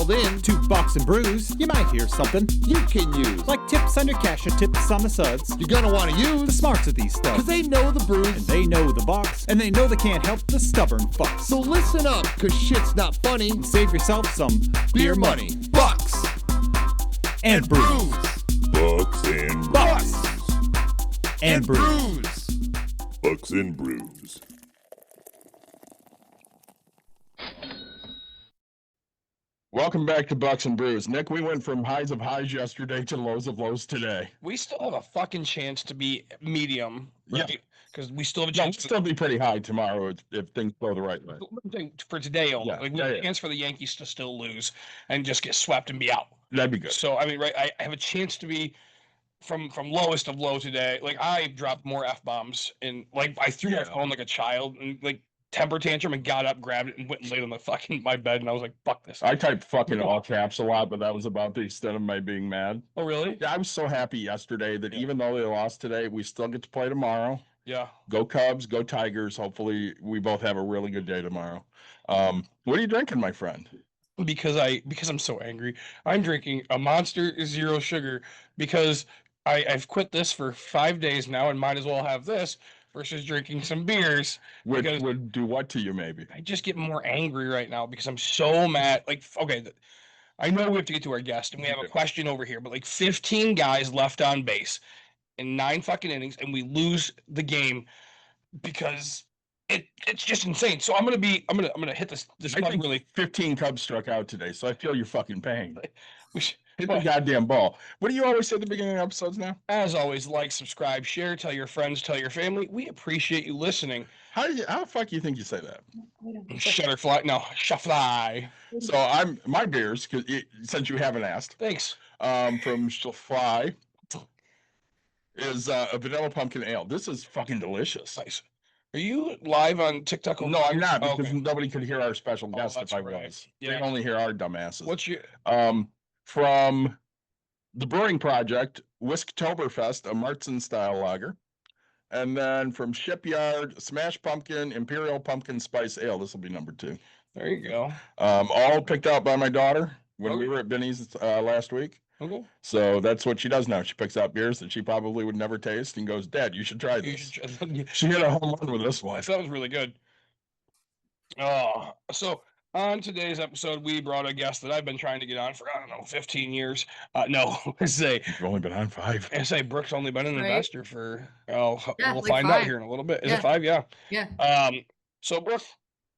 called in to Box and Brews, you might hear something you can use. like tips on your cash and tips on the suds. You're gonna want to The use smarts of these stuff. because they know the brews. And they know the box, and they know they can't help the stubborn fucks. So listen up, because shit's not funny. Save yourself some Beer money. Bucks and brews. Bucks and Bucks brews. and brews. Bucks and brews. Welcome back to Bucks and Brews. Nick, we went from highs of highs yesterday to lows of lows today. We still have a fucking chance to be medium, Yeah. right? Because we still have a Yeah, we'll chance still be pretty high tomorrow if things go the right way. for today only. Yeah, Like we have yeah, a chance for the Yankees to still lose and just get swept and be out. That'd be good. So I mean, right? I have a chance to be from lowest of low today. Like I dropped more F-bombs and like I threw my phone like a child and like temper tantrum and got up, grabbed it, and went and laid on the fucking my bed and I was like, fuck this. I typed fucking all caps a lot, but that was about the extent of my being mad. Oh really? Yeah, I was so happy yesterday that even though they lost today, we still get to play tomorrow. Yeah. Go Cubs, go Tigers. Hopefully we both have a really good day tomorrow. What are you drinking, my friend? Because I'm so angry. I'm drinking a Monster Zero Sugar because I've quit this for 5 days now and might as well have this versus drinking some beers. Which Because- would do what to you, maybe? I just get more angry right now because I'm so mad. Like, okay, I know we have to get to our guest and we have a question over here, but like 15 guys left on base in 9 fucking innings and we lose the because it's just insane. So I'm gonna hit this I button think really. 15 Cubs struck out today, so I feel your fucking pain. We should, Hit the but goddamn ball. What do you always say at the beginning of episodes now? as always, like, subscribe, share, tell your friends, tell your family. We appreciate you listening. How the fuck you think you say that? Shutterfly, no, Shafly. So my beers, since you haven't asked, Thanks. from Fly is a vanilla pumpkin ale. This is fucking delicious. Nice. Are you live on TikTok? No, I'm not Oh, because okay. nobody could hear our special Oh, guest if that's I right. was. Yeah. They can only hear our dumbasses. What's your From the Brewing Project, Whisktoberfest, a Martzen style lager. And then from Shipyard, Smash Pumpkin, Imperial Pumpkin Spice Ale. This will be number 2. There you go. All picked out by my daughter when we Okay. were at Benny's last week. Okay. So that's what she does now. She picks out beers that she probably would never taste and goes, Dad, you should try You this. should, She hit a home run with this one. that was really good. Oh, so on today's episode, we brought a guest that I've been trying to get on for, I don't know, 15 years. No, You've only been on 5. I say Brooke's only been an Right. investor for, Yeah, we'll like find out 5. here in a little bit. Is Yeah. it 5? Yeah. Yeah. So Brooke,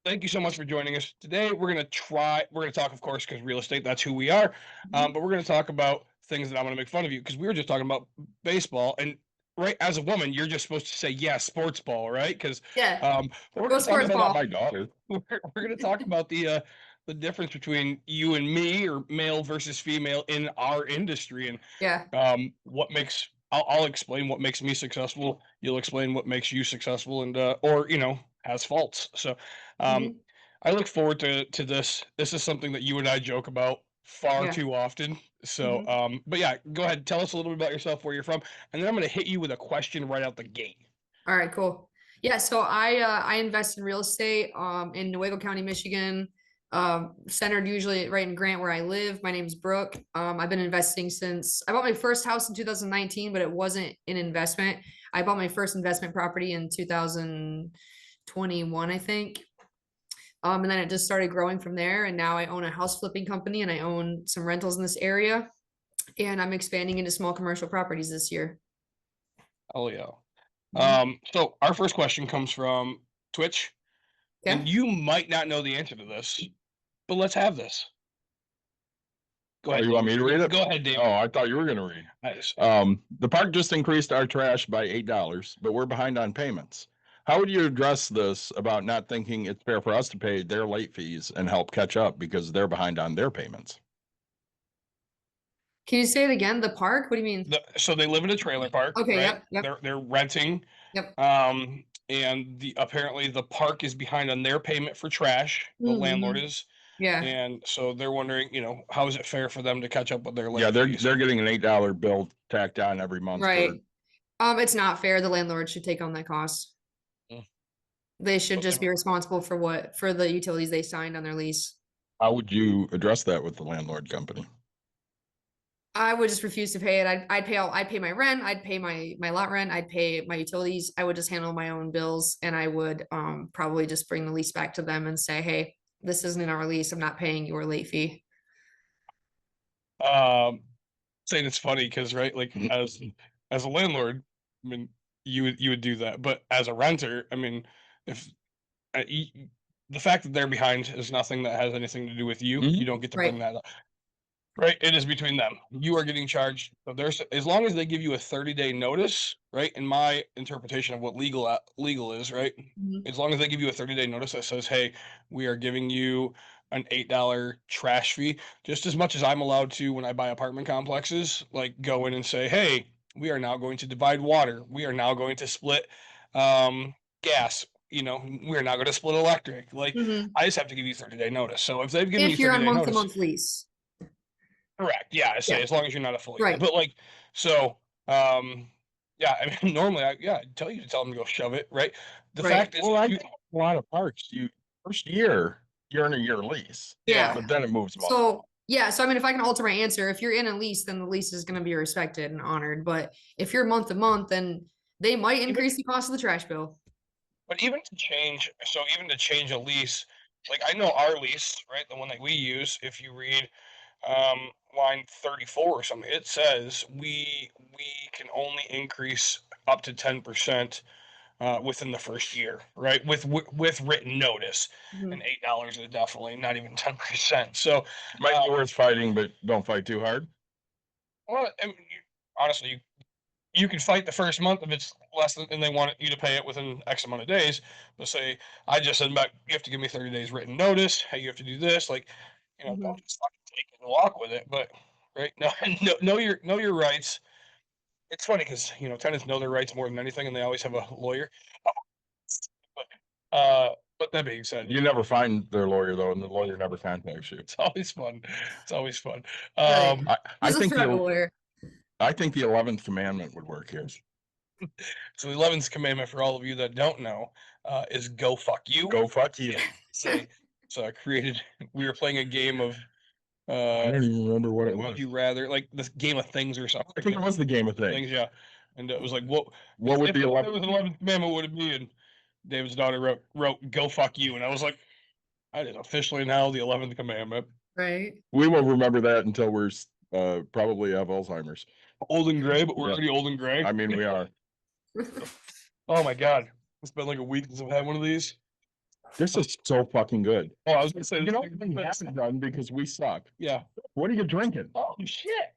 thank you so much for joining us today. We're gonna talk, of course, because real estate, that's who we are. But we're gonna talk about things that I'm gonna make fun of you because we were just talking about baseball and right as a woman, you're just supposed to say sports ball, right? Because Yeah. we're Go gonna talk sports about ball. My daughter. we're gonna talk about the difference between you and me or male versus female in our industry and Yeah. what makes I'll explain what makes me successful. You'll explain what makes you successful and or has faults. So Mhm. I look forward to this. This is something that you and I joke about far Yeah. too often. So but yeah, go ahead, tell us a little bit about yourself, where you're from, and then I'm gonna hit you with a question right out the gate. All right, cool. Yeah, so I invest in real estate in Nuevo County, Michigan, centered usually right in Grant where I live. My name's Brooke. I've been investing since I bought my first house in 2019, but it wasn't an investment. I bought my first investment property in 2021, I think. And then it just started growing from there. And now I own a house flipping company and I own some rentals in this area. And I'm expanding into small commercial properties this year. Oh yeah. Mhm. So our first question comes from Twitch, Okay. and you might not know the answer to this, but let's have this. Go ahead. You want me to read it? Go ahead, Dave. Oh, I thought you were going to read. Nice. The park just increased our trash by $8, but we're behind on payments. How would you address this about not thinking it's fair for us to pay their late fees and help catch up because they're behind on their payments? Can you say it again? The park? What do you mean? So they live in a trailer park. Okay, right? yep. They're renting. Yep. And apparently the park is behind on their payment for trash. The landlord is. Yeah. And so they're wondering, how is it fair for them to catch up with their late Yeah, fees? they're getting an $8 bill tacked on every month. Right. It's not fair. The landlord should take on that cost. Mm. They should Okay. just be responsible for the utilities they signed on their lease. How would you address that with the landlord company? I would just refuse to pay it. I'd pay my rent, I'd pay my lot rent, I'd pay my utilities. I would just handle my own bills, and I would probably just bring the lease back to them and say, hey, this isn't in our lease. I'm not paying your late fee. Saying it's funny because right, like as a landlord, I mean, you would do that, but as a renter, I mean, if the fact that they're behind is nothing that has anything to do with you. Mhm. You don't get to Right. bring that up. Right, it is between them. You are getting charged. So there's as long as they give you a 30-day notice, right? In my interpretation of what legal is, right? Mhm. As long as they give you a 30-day notice that says, "Hey, we are giving you an $8 trash fee," just as much as I'm allowed to when I buy apartment complexes, like go in and say, "Hey, we are now going to divide water. We are now going to split gas. You know, we are now going to split electric." Like Mhm. I just have to give you 30-day notice. So if they've given you If you're on 30-day notice, month-to-month lease. correct. Yeah, I say Yeah. as long as you're not affiliated. Right. But like, so yeah, I mean normally I'd tell you to tell them to go shove it, right? The Right. fact is Well, I you, think a lot of parks, first year, you're in a year lease. Yeah. But then it moves month. So yeah, so I mean, if I can alter my answer, if you're in a lease, then the lease is going to be respected and honored. But if you're month to month, then they might even, increase the cost of the trash bill. but even to change, so even to change a lease, like I know our lease, right, the one that we use, if you read line 34 or something, it says we can only increase up to 10% within the first year, right? With written notice, Mhm. and $8 is definitely not even 10%. So, Might be worth fighting, but don't fight too hard. well, I mean, honestly, you can fight the first month if it's less than, and they want you to pay it within X amount of days. But say I just said back, you have to give me 30 days written notice. Hey, you have to do this, like, Mhm. don't just fucking take it and walk with it. But right, no, know your rights. It's funny because tenants know their rights more than anything, and they always have a lawyer. But but that being said, You never find their lawyer though, and the lawyer never contacts you. it's always fun. It's always fun. Right. I Just think a lawyer. I think the 11th commandment would work here. So the 11th commandment for all of you that don't know is go fuck you. Go fuck you. Say, so I created. We were playing a game of I don't even remember what it was. would you rather, like this game of things or something. I think it was the game of things. Things, yeah. And it was like, what What would if the it 11th? was an 11th commandment would it be? And David's daughter wrote go fuck you, and I was like, that is officially now the 11th commandment. Right. We won't remember that until we're probably have Alzheimer's. Old and gray, but we're Yeah. already old and gray. I mean, we are. Oh my god, it's been like a week since I've had one of these. This is so fucking good. Oh, I was gonna say, You know, we haven't done because we suck. yeah. What are you drinking? Oh shit.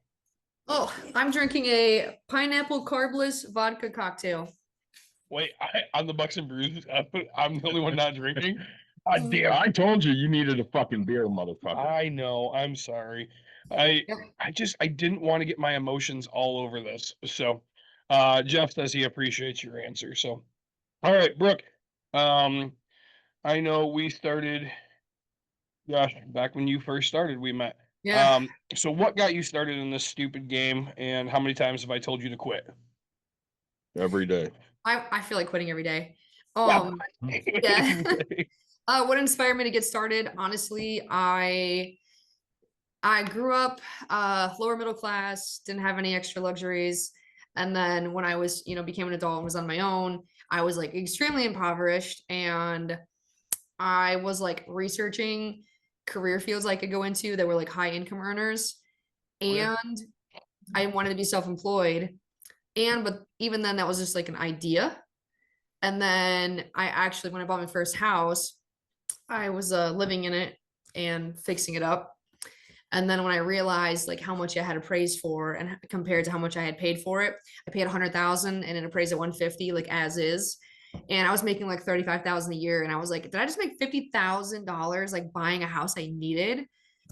Oh, I'm drinking a pineapple carbless vodka cocktail. Wait, on the Bucks and Brews, I'm the only one not drinking. God damn! I told you needed a fucking beer, motherfucker. I know. I'm sorry. Yep. I didn't want to get my emotions all over this. So, Jeff says he appreciates your answer. So, all right, Brooke. I know we started. Gosh, back when you first started, we met. Yeah. So what got you started in this stupid game, and how many times have I told you to quit? Every day. I feel like quitting every day. Yeah. Yeah. What inspired me to get started? Honestly, I grew up lower middle class, didn't have any extra luxuries. And then when I was, became an adult and was on my own, I was like extremely impoverished. And I was like researching career fields I could go into that were like high income earners. And I wanted to be self-employed. But even then, that was just like an idea. And then I actually, when I bought my first house, I was living in it and fixing it up. And then when I realized like how much I had appraised for and compared to how much I had paid for it, I paid 100,000 and it appraised at 150, like as is. And I was making like 35,000 a year. And I was like, did I just make $50,000 like buying a house I needed?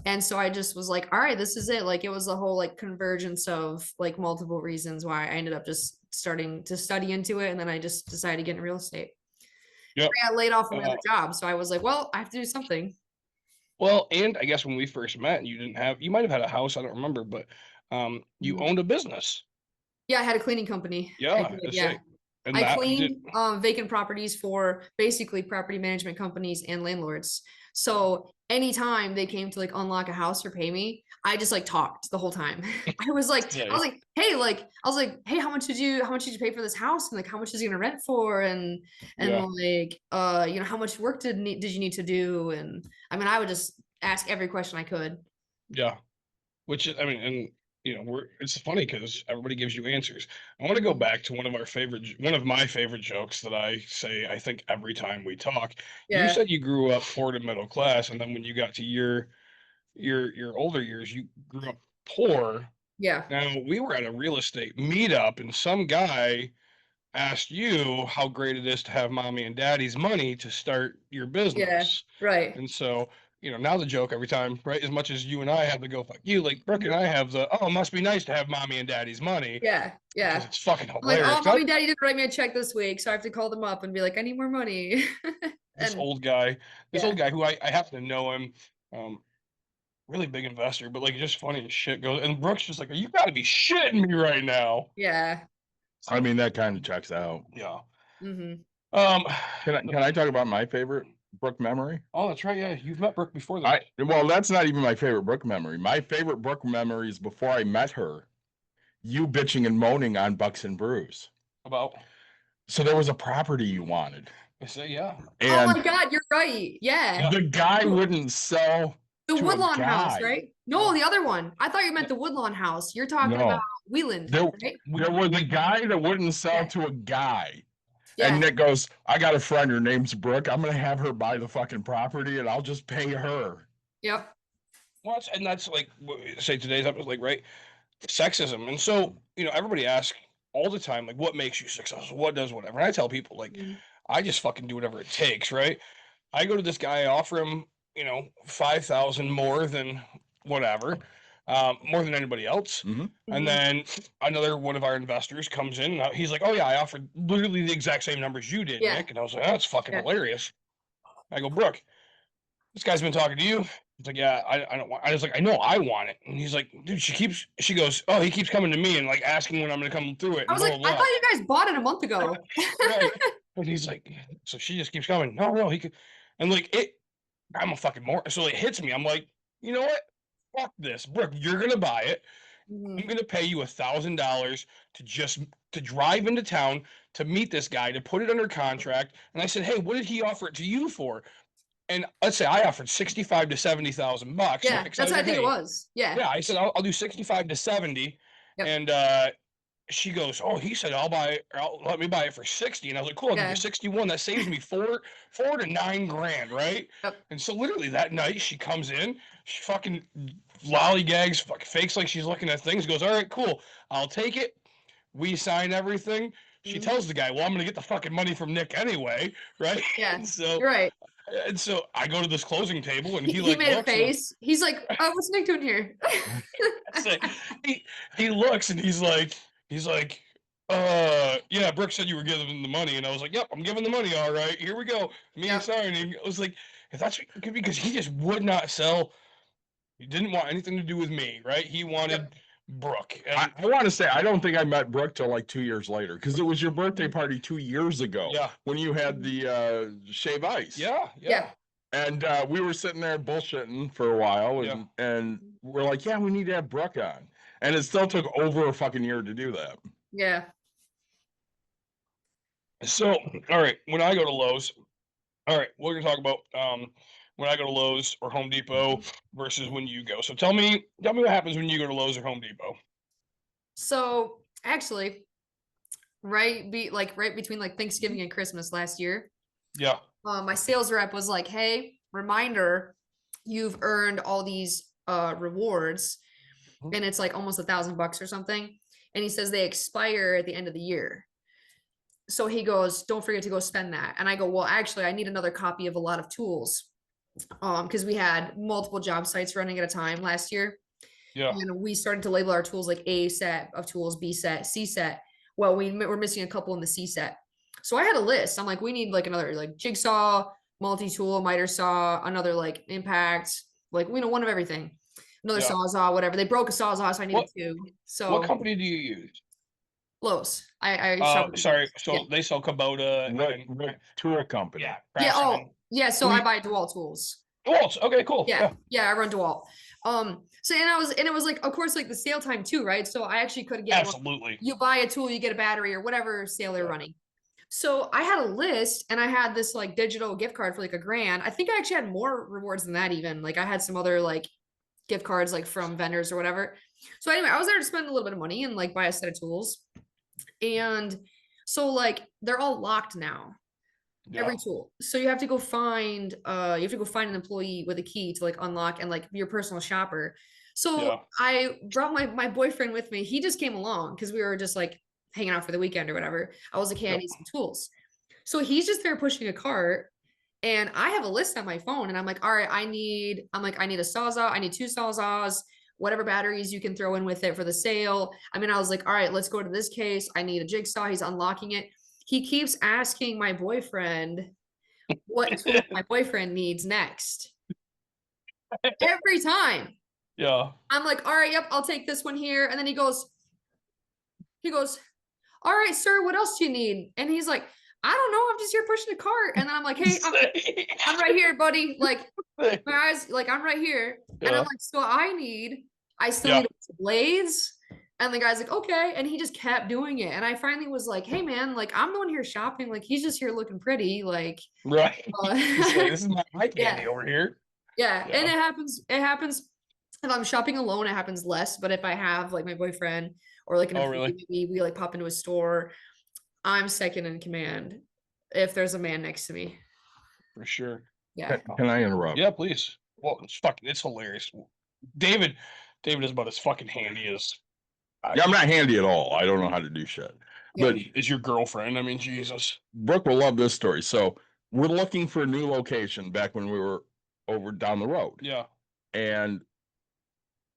And so I just was like, all right, this is it. Like it was a whole like convergence of like multiple reasons why I ended up just starting to study into it. And then I just decided to get in real estate. Yep. I got laid off from my other job. So I was like, well, I have to do something. Well, and I guess when we first met, you might have had a house, I don't remember, but you Mhm. owned a business. Yeah, I had a cleaning company. I Yeah, did, let's yeah. say. And I that clean vacant properties for basically property management companies and landlords. So anytime they came to like unlock a house or pay me, I just like talked the whole time. I was like, hey, how much did you pay for this house? And like, how much is it gonna rent for? And Yeah. like, how much work did you need to do? And I mean, I would just ask every question I could. Yeah. Which is, I mean, and it's funny because everybody gives you answers. I want to go back to one of my favorite jokes that I say, I think every time we talk. You Yeah, said you grew up poor to middle class, and then when you got to your older years, you grew up poor. yeah, Now, we were at a real estate meetup, and some guy asked you how great it is to have mommy and daddy's money to start your yeah, business. right. And so, now the joke every time, right? As much as you and I have to go, fuck you, like Brooke and I have oh, it must be nice to have mommy and daddy's money Yeah, because yeah. it's fucking I'm like, hilarious. oh, mommy, daddy didn't write me a check this week, so I have to call them up and be like, I need more money. This And old guy, yeah, who I happen to know him, really big investor, but like just funny as shit goes. And Brooke's just like, you got to be shitting me right now. yeah. I mean, that kind of checks out. Yeah. Hmm. Um. Can I talk about my favorite Brooke memory? Oh, that's right. Yeah, you've met Brooke before. Then. Well, that's not even my favorite Brooke memory. My favorite Brooke memory is before I met her, you bitching and moaning on Bucks and Brews. About. So there was a property you wanted. I say yeah. Oh And my God, you're right. Yeah. the guy wouldn't sell The to Woodlawn a house, guy. right? No, the other one. I thought you meant the Woodlawn house. You're talking No. about Wheeland, There, right? there was a guy that wouldn't sell Yeah. to a guy. Yeah. And Nick goes, I got a friend, her name's Brooke. I'm gonna have her buy the fucking property and I'll just pay her. Yep. Well, that's like say today's episode, like right, sexism, and so everybody asks all the time, like, what makes you successful? What does whatever? And I tell people, like, I just fucking do whatever it takes, right? I go to this guy, I offer him, 5,000 more than whatever, more than anybody else, and then another one of our investors comes in, and he's like, oh yeah, I offered literally the exact same numbers you did, Yeah. Nick, and I was like, oh, that's fucking Yeah. hilarious. I go, Brooke, this guy's been talking to you. He's like, yeah, I don't want. I was like, I know I want it. And he's like, dude, she goes, oh, he keeps coming to me and like asking when I'm gonna come through it. I was like, I thought you guys bought it a month ago. Right. And he's like, so she just keeps coming. No, he could. And like I'm a fucking more. So it hits me. I'm like, you know what? Fuck this, Brooke. You're gonna buy it. I'm gonna pay you $1,000 to drive into town to meet this guy to put it under contract. And I said, hey, what did he offer it to you for? And let's say I offered 65 to 70,000 bucks. Yeah, right? that's what I think it was. Yeah. Yeah, I said I'll do 65 to 70, Yep. and she goes, "Oh, he said I'll let me buy it for 60." And I was like, "Cool, I'll give Yeah. you 61. That saves me four to 9 grand, right?" Yep. And so literally that night she comes in, she fucking lollygags, fakes like she's looking at things, goes, "All right, cool, I'll take it." We sign everything. She tells the guy, "Well, I'm gonna get the fucking money from Nick anyway, right?" Yeah. And so You're right. and so I go to this closing table, and He he like made a looks and- face. He's like, oh, what's Nick doing here? So he looks and he's like, yeah, Brooke said you were giving him the money, and I was like, yep, I'm giving the money, all right, here we go. Me Yeah. signing. I was like, if that's because he just would not sell. He didn't want anything to do with me, right? He wanted Brooke. And, I want to say, I don't think I met Brooke till like 2 years later because it was your birthday party 2 years ago. Yeah. When you had the shave ice. yeah. And we were sitting there bullshitting for a while, and we're like, yeah, we need to have Brooke on. And it still took over a fucking year to do that. Yeah. So, all right, when I go to Lowe's, all right, we're gonna talk about when I go to Lowe's or Home Depot versus when you go. So tell me what happens when you go to Lowe's or Home Depot. So actually, right between like Thanksgiving and Christmas last year, Yeah. my sales rep was like, hey, reminder, you've earned all these rewards, and it's like almost $1,000 or something. And he says they expire at the end of the year. So he goes, don't forget to go spend that. And I go, well, actually, I need another copy of a lot of tools. Because we had multiple job sites running at a time last year. Yeah. And we started to label our tools like A set of tools, B set, C set. Well, we're missing a couple in the C set. So I had a list. I'm like, we need like another like jigsaw, multi-tool, miter saw, another like impact, like, one of everything. Another Sawzall, whatever. They broke a Sawzall, so I needed two. So what company do you use? Lowe's. I shop at Sorry. Lowe's. So they sell Kubota What tool company? yeah, Yeah. Oh, Craftsman. yeah. So I buy DeWalt tools. Well, okay, cool. Yeah, I run DeWalt. So and it was like, of course, like the sale time too, right? So I actually could get one. Absolutely. You buy a tool, you get a battery or whatever sale they're running. So I had a list and I had this like digital gift card for like $1,000. I think I actually had more rewards than that even. Like I had some other like gift cards like from vendors or whatever. So anyway, I was there to spend a little bit of money and like buy a set of tools. And so like they're all locked now. Yeah. Every tool. So you have to go find an employee with a key to like unlock and like your personal shopper. So Yeah. I brought my boyfriend with me. He just came along because we were just like hanging out for the weekend or whatever. I was like, hey, I need some tools. So he's just there pushing a cart and I have a list on my phone and I'm like, all right, I need a Sawzall. I need 2 Sawzalls, whatever batteries you can throw in with it for the sale. I mean, I was like, all right, let's go to this case. I need a jigsaw. He's unlocking it. He keeps asking my boyfriend what tool my boyfriend needs next. Every time. Yeah. I'm like, all right, yep, I'll take this one here. And then he goes, all right, sir, what else do you need? And he's like, I don't know. I'm just here pushing a cart. And then I'm like, hey, I'm right here, buddy. Like, my eyes, like, I'm right here. And I'm like, so I still need blades. And the guy's like, okay. And he just kept doing it. And I finally was like, hey, man, like, I'm the one here shopping. Like, he's just here looking pretty. Like, right. He's like, this is my candy yeah. over here. Yeah. And it happens. If I'm shopping alone, it happens less. But if I have like my boyfriend or like an employee, we like pop into a store, I'm second in command if there's a man next to me. For sure. Yeah. Can I interrupt? Yeah, please. Well, it's hilarious. David is about as fucking handy as. Yeah, I'm not handy at all. I don't know how to do shit. But is your girlfriend? I mean, Jesus. Brooke will love this story. So we're looking for a new location back when we were over down the road. Yeah. And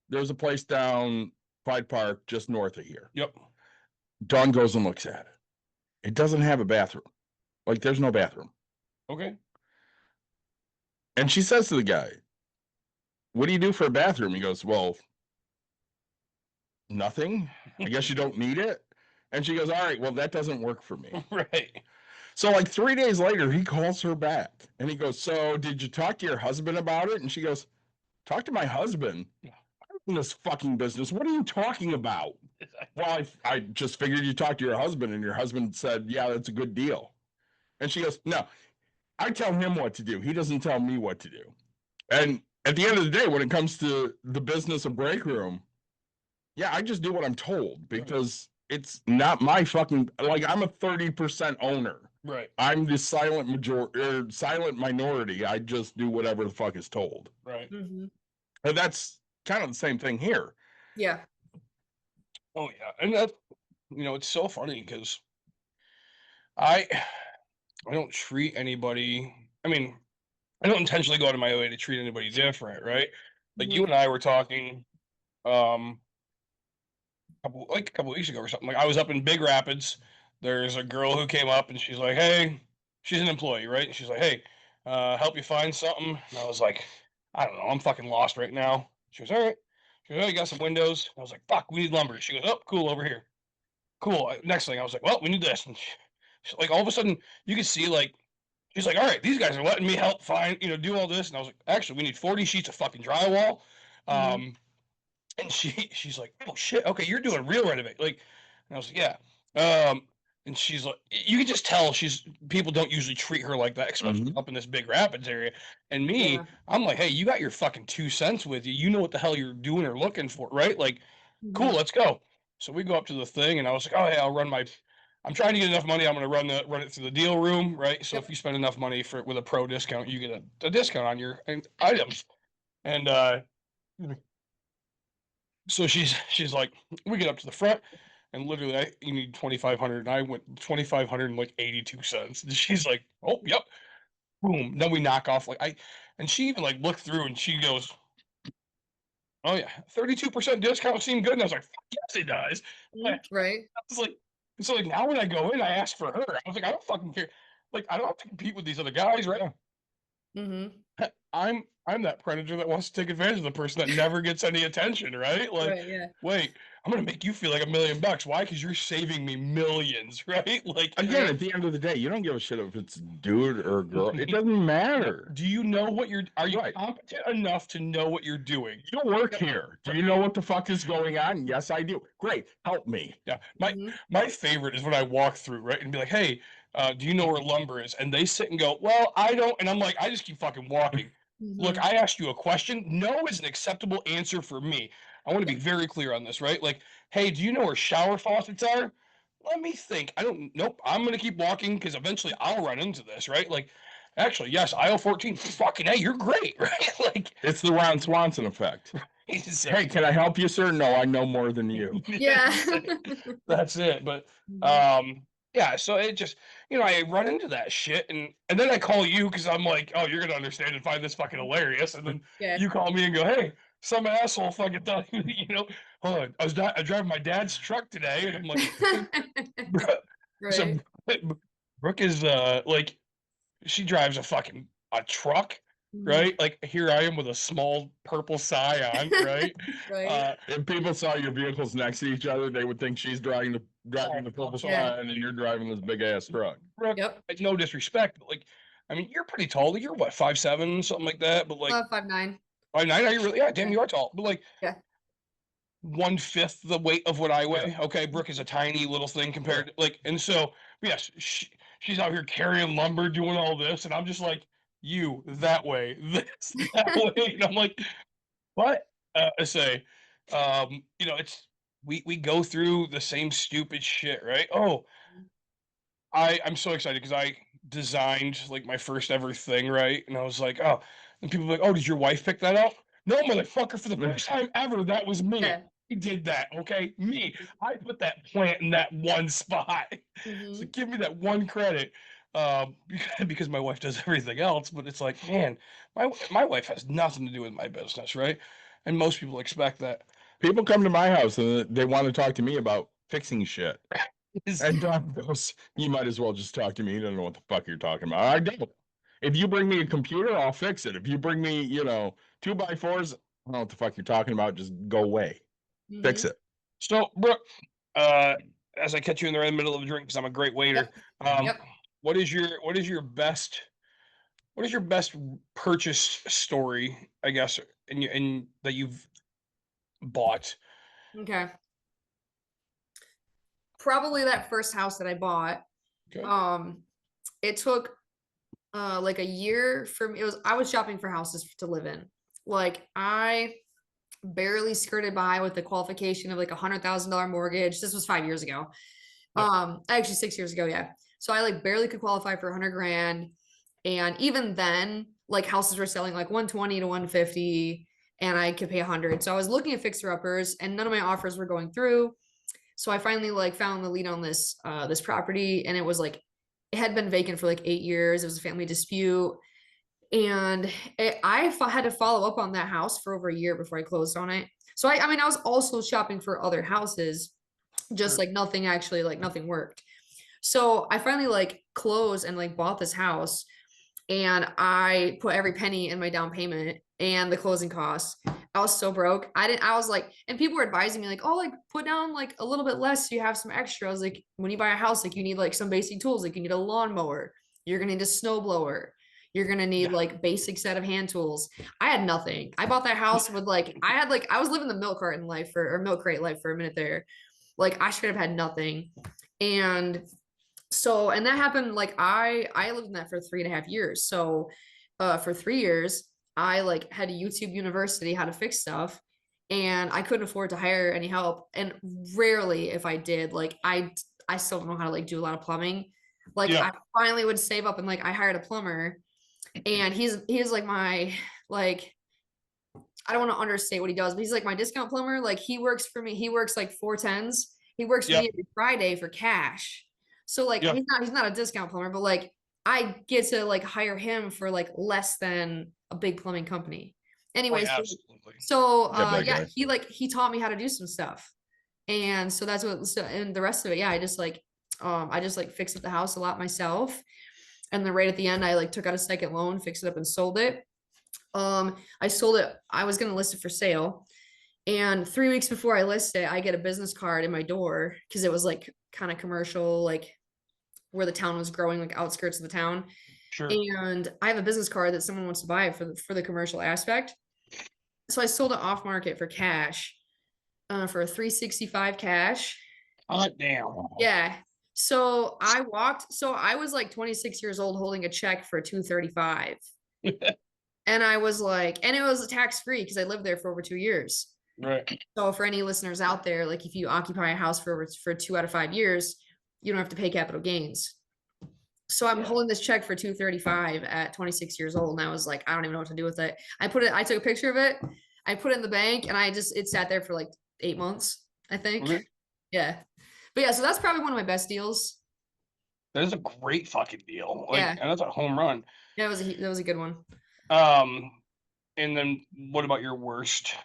there's a place down Pride Park just north of here. Yep. Dawn goes and looks at it. It doesn't have a bathroom. Like, there's no bathroom. Okay. And she says to the guy, what do you do for a bathroom? He goes, well, nothing. I guess you don't need it. And she goes, all right, well, that doesn't work for me. Right. So like 3 days later, he calls her back and he goes, so did you talk to your husband about it? And she goes, talk to my husband? I'm in this fucking business. What are you talking about? Well, I just figured you talked to your husband and your husband said, yeah, that's a good deal. And she goes, no, I tell him what to do. He doesn't tell me what to do. And at the end of the day, when it comes to the business of break room, yeah, I just do what I'm told because it's not my fucking, like, I'm a 30% owner. Right. I'm the silent minority. I just do whatever the fuck is told. Right. Mm-hmm. And that's kind of the same thing here. Yeah. Oh yeah. And that, it's so funny because I don't treat anybody. I mean, I don't intentionally go out of my way to treat anybody different, right? Like you and I were talking, a couple weeks ago or something. Like I was up in Big Rapids. There's a girl who came up and she's like, hey, she's an employee, right? And she's like, hey, help you find something. And I was like, I don't know, I'm fucking lost right now. She goes, all right. She goes, oh, you got some windows? I was like, fuck, we need lumber. She goes, oh, cool, over here. Cool. Next thing, I was like, well, we need this. And she, like all of a sudden, you could see like, she's like, all right, these guys are letting me help find, do all this. And I was like, actually, we need 40 sheets of fucking drywall. And she's like, oh shit, okay, you're doing real renovate. Like, and I was like, yeah. And she's like, you can just tell people don't usually treat her like that, especially up in this Big Rapids area. And me, I'm like, hey, you got your fucking 2 cents with you. You know what the hell you're doing or looking for, right? Like, cool, let's go. So we go up to the thing, and I was like, oh, hey, I'm trying to get enough money. I'm going to run it through the deal room, right? So if you spend enough money with a pro discount, you get a discount on your items. And so she's like, we get up to the front. And literally, you need 2,500, and I went 2,500 and like 82 cents. And she's like, "Oh, yep, boom." Then we knock off and she even like looked through and she goes, "Oh yeah, 32% discount seemed good." And I was like, "Fuck yes, it does." Right. I was like, so like now when I go in, I ask for her. I was like, I don't fucking care. Like I don't have to compete with these other guys, right? Mm-hmm. I'm that predator that wants to take advantage of the person that never gets any attention, right? Like, Right, yeah. wait, I'm gonna make you feel like $1 million. Why? Because you're saving me millions, right? Like Again, at the end of the day, you don't give a shit if it's a dude or a girl. It doesn't matter. do you know what are you Right. competent enough to know what you're doing? You work here. Do you know what the fuck is going on? Yes, I do. Great. Help me. Yeah. Mhm. My favorite is when I walk through, right, and be like, hey, do you know where lumber is? And they sit and go, well, I don't. And I'm like, I just keep fucking walking. Look, Mhm. I asked you a question. No is an acceptable answer for me. I want to be very clear on this, right? Like, hey, do you know where shower faucets are? Let me think. I don't. Nope. I'm gonna keep walking because eventually I'll run into this, right? Like, actually, yes, aisle 14. Fucking hey, you're great, right? Like, It's the Ron Swanson effect. it's, Hey, can I help you, sir? No, I know more than you. Yeah. that's it. But Mhm. yeah, so it just, I run into that shit, and then I call you because I'm like, oh, you're gonna understand and find this fucking hilarious, and then Yeah. you call me and go, hey, some asshole fucking thought, hold on, I driving my dad's truck today, and I'm like, so Right. Brooke is like, she drives a truck, Mhm. right? Like here I am with a small purple Scion, right? Right. If people saw your vehicles next to each other, they would think she's driving the purple Yeah. Scion and you're driving this big ass truck. Brooke, Yep. like, no disrespect, but like, I mean, you're pretty tall. You're what, 5'7", something like that. But like, 5'9". 5'9", are you really? Yeah, damn, Yeah. you are tall. But like, Yeah. 1/5 the weight of what I weigh. Yeah. Okay, Brooke is a tiny little thing compared to like, and so yes, she's out here carrying lumber, doing all this, and I'm just like, you that way, this that way, and I'm like, what? I say, it's we go through the same stupid shit, right? Oh, I'm so excited because I designed like my first ever thing, right? And I was like, oh, and people were like, oh, did your wife pick that up? No, motherfucker, for the first time ever, that was me. Yeah. I did that, okay? Me. I put that plant in that one spot. So Mhm. give me that one credit. Because my wife does everything else, but it's like, man, my wife has nothing to do with my business, right? And most people expect that. People come to my house and they want to talk to me about fixing shit. Is- And Don goes, you might as well just talk to me. You don't know what the fuck you're talking about. I don't. If you bring me a computer, I'll fix it. If you bring me, 2x4s, I don't know what the fuck you're talking about. Just go away. Fix Mhm. it. So, Brooke, uh, as I catch you in the right middle of a drink, because I'm a great waiter, um, Yep. what is your best purchase story, I guess, and that you've bought? Okay. Probably that first house that I bought. Okay. Um, it took like a year for me. I was shopping for houses to live in. Like I barely skirted by with the qualification of like $100,000 mortgage. This was 5 years ago. Yep. Actually 6 years ago, yeah. So I like barely could qualify for 100 grand. And even then, like houses were selling like 120 to 150 and I could pay 100. So I was looking at fixer uppers and none of my offers were going through. So I finally like found the lead on this property and it was like it had been vacant for like 8 years. It was a family dispute. And had to follow up on that house for over a year before I closed on it. So I mean, I was also shopping for other houses, just like nothing actually, like nothing worked. So I finally like closed and like bought this house and I put every penny in my down payment and the closing costs. I was so broke. I was like, and people were advising me like, oh, like put down like a little bit less so you have some extra. I was like, when you buy a house, like you need like some basic tools, like you need a lawnmower, you're gonna need a snow blower, you're gonna need like basic set of hand tools. I had nothing. I bought that house with like I was living the milk carton life or milk crate life for a minute there. Like I should have had nothing. And so and that happened like I lived in that for 3.5 years. So for 3 years I like had a YouTube university how to fix stuff and I couldn't afford to hire any help and rarely if I did like I still don't know how to like do a lot of plumbing. Like Yeah. I finally would save up and like I hired a plumber and he's like my like I don't want to understate what he does, but he's like my discount plumber. Like he works for me. He works like 410s. He works for Yep. me every Friday for cash. So like Yep. he's not a discount plumber, but like I get to like hire him for like less than a big plumbing company. Oh, Anyways, yeah, absolutely. so Get that yeah, guy. he taught me how to do some stuff. And so that's what so and the rest of it, yeah, I just like fixed up the house a lot myself. And then right at the end, I like took out a second loan, fixed it up and sold it. I sold it. I was gonna list it for sale, And 3 weeks before I list it, I get a business card in my door because it was like kind of commercial, like where the town was growing, like outskirts of the town. Sure. And I have a business card that someone wants to buy for the commercial aspect. So I sold it off market for cash, for a 365 cash. Hot damn. Yeah. So I was like 26 years old holding a check for 235. And I was like, and it was tax free because I lived there for over 2 years. Right. So for any listeners out there, like if you occupy a house for 2 out of 5 years, you don't have to pay capital gains. So I'm holding this check for 235 at 26 years old. And I was like, I don't even know what to do with it. I took a picture of it. I put it in the bank and it sat there for like 8 months, I think. Okay. Yeah. But yeah, so that's probably one of my best deals. That is a great fucking deal. Like, Yeah. and that's a home run. Yeah, that was a good one. And then what about your worst?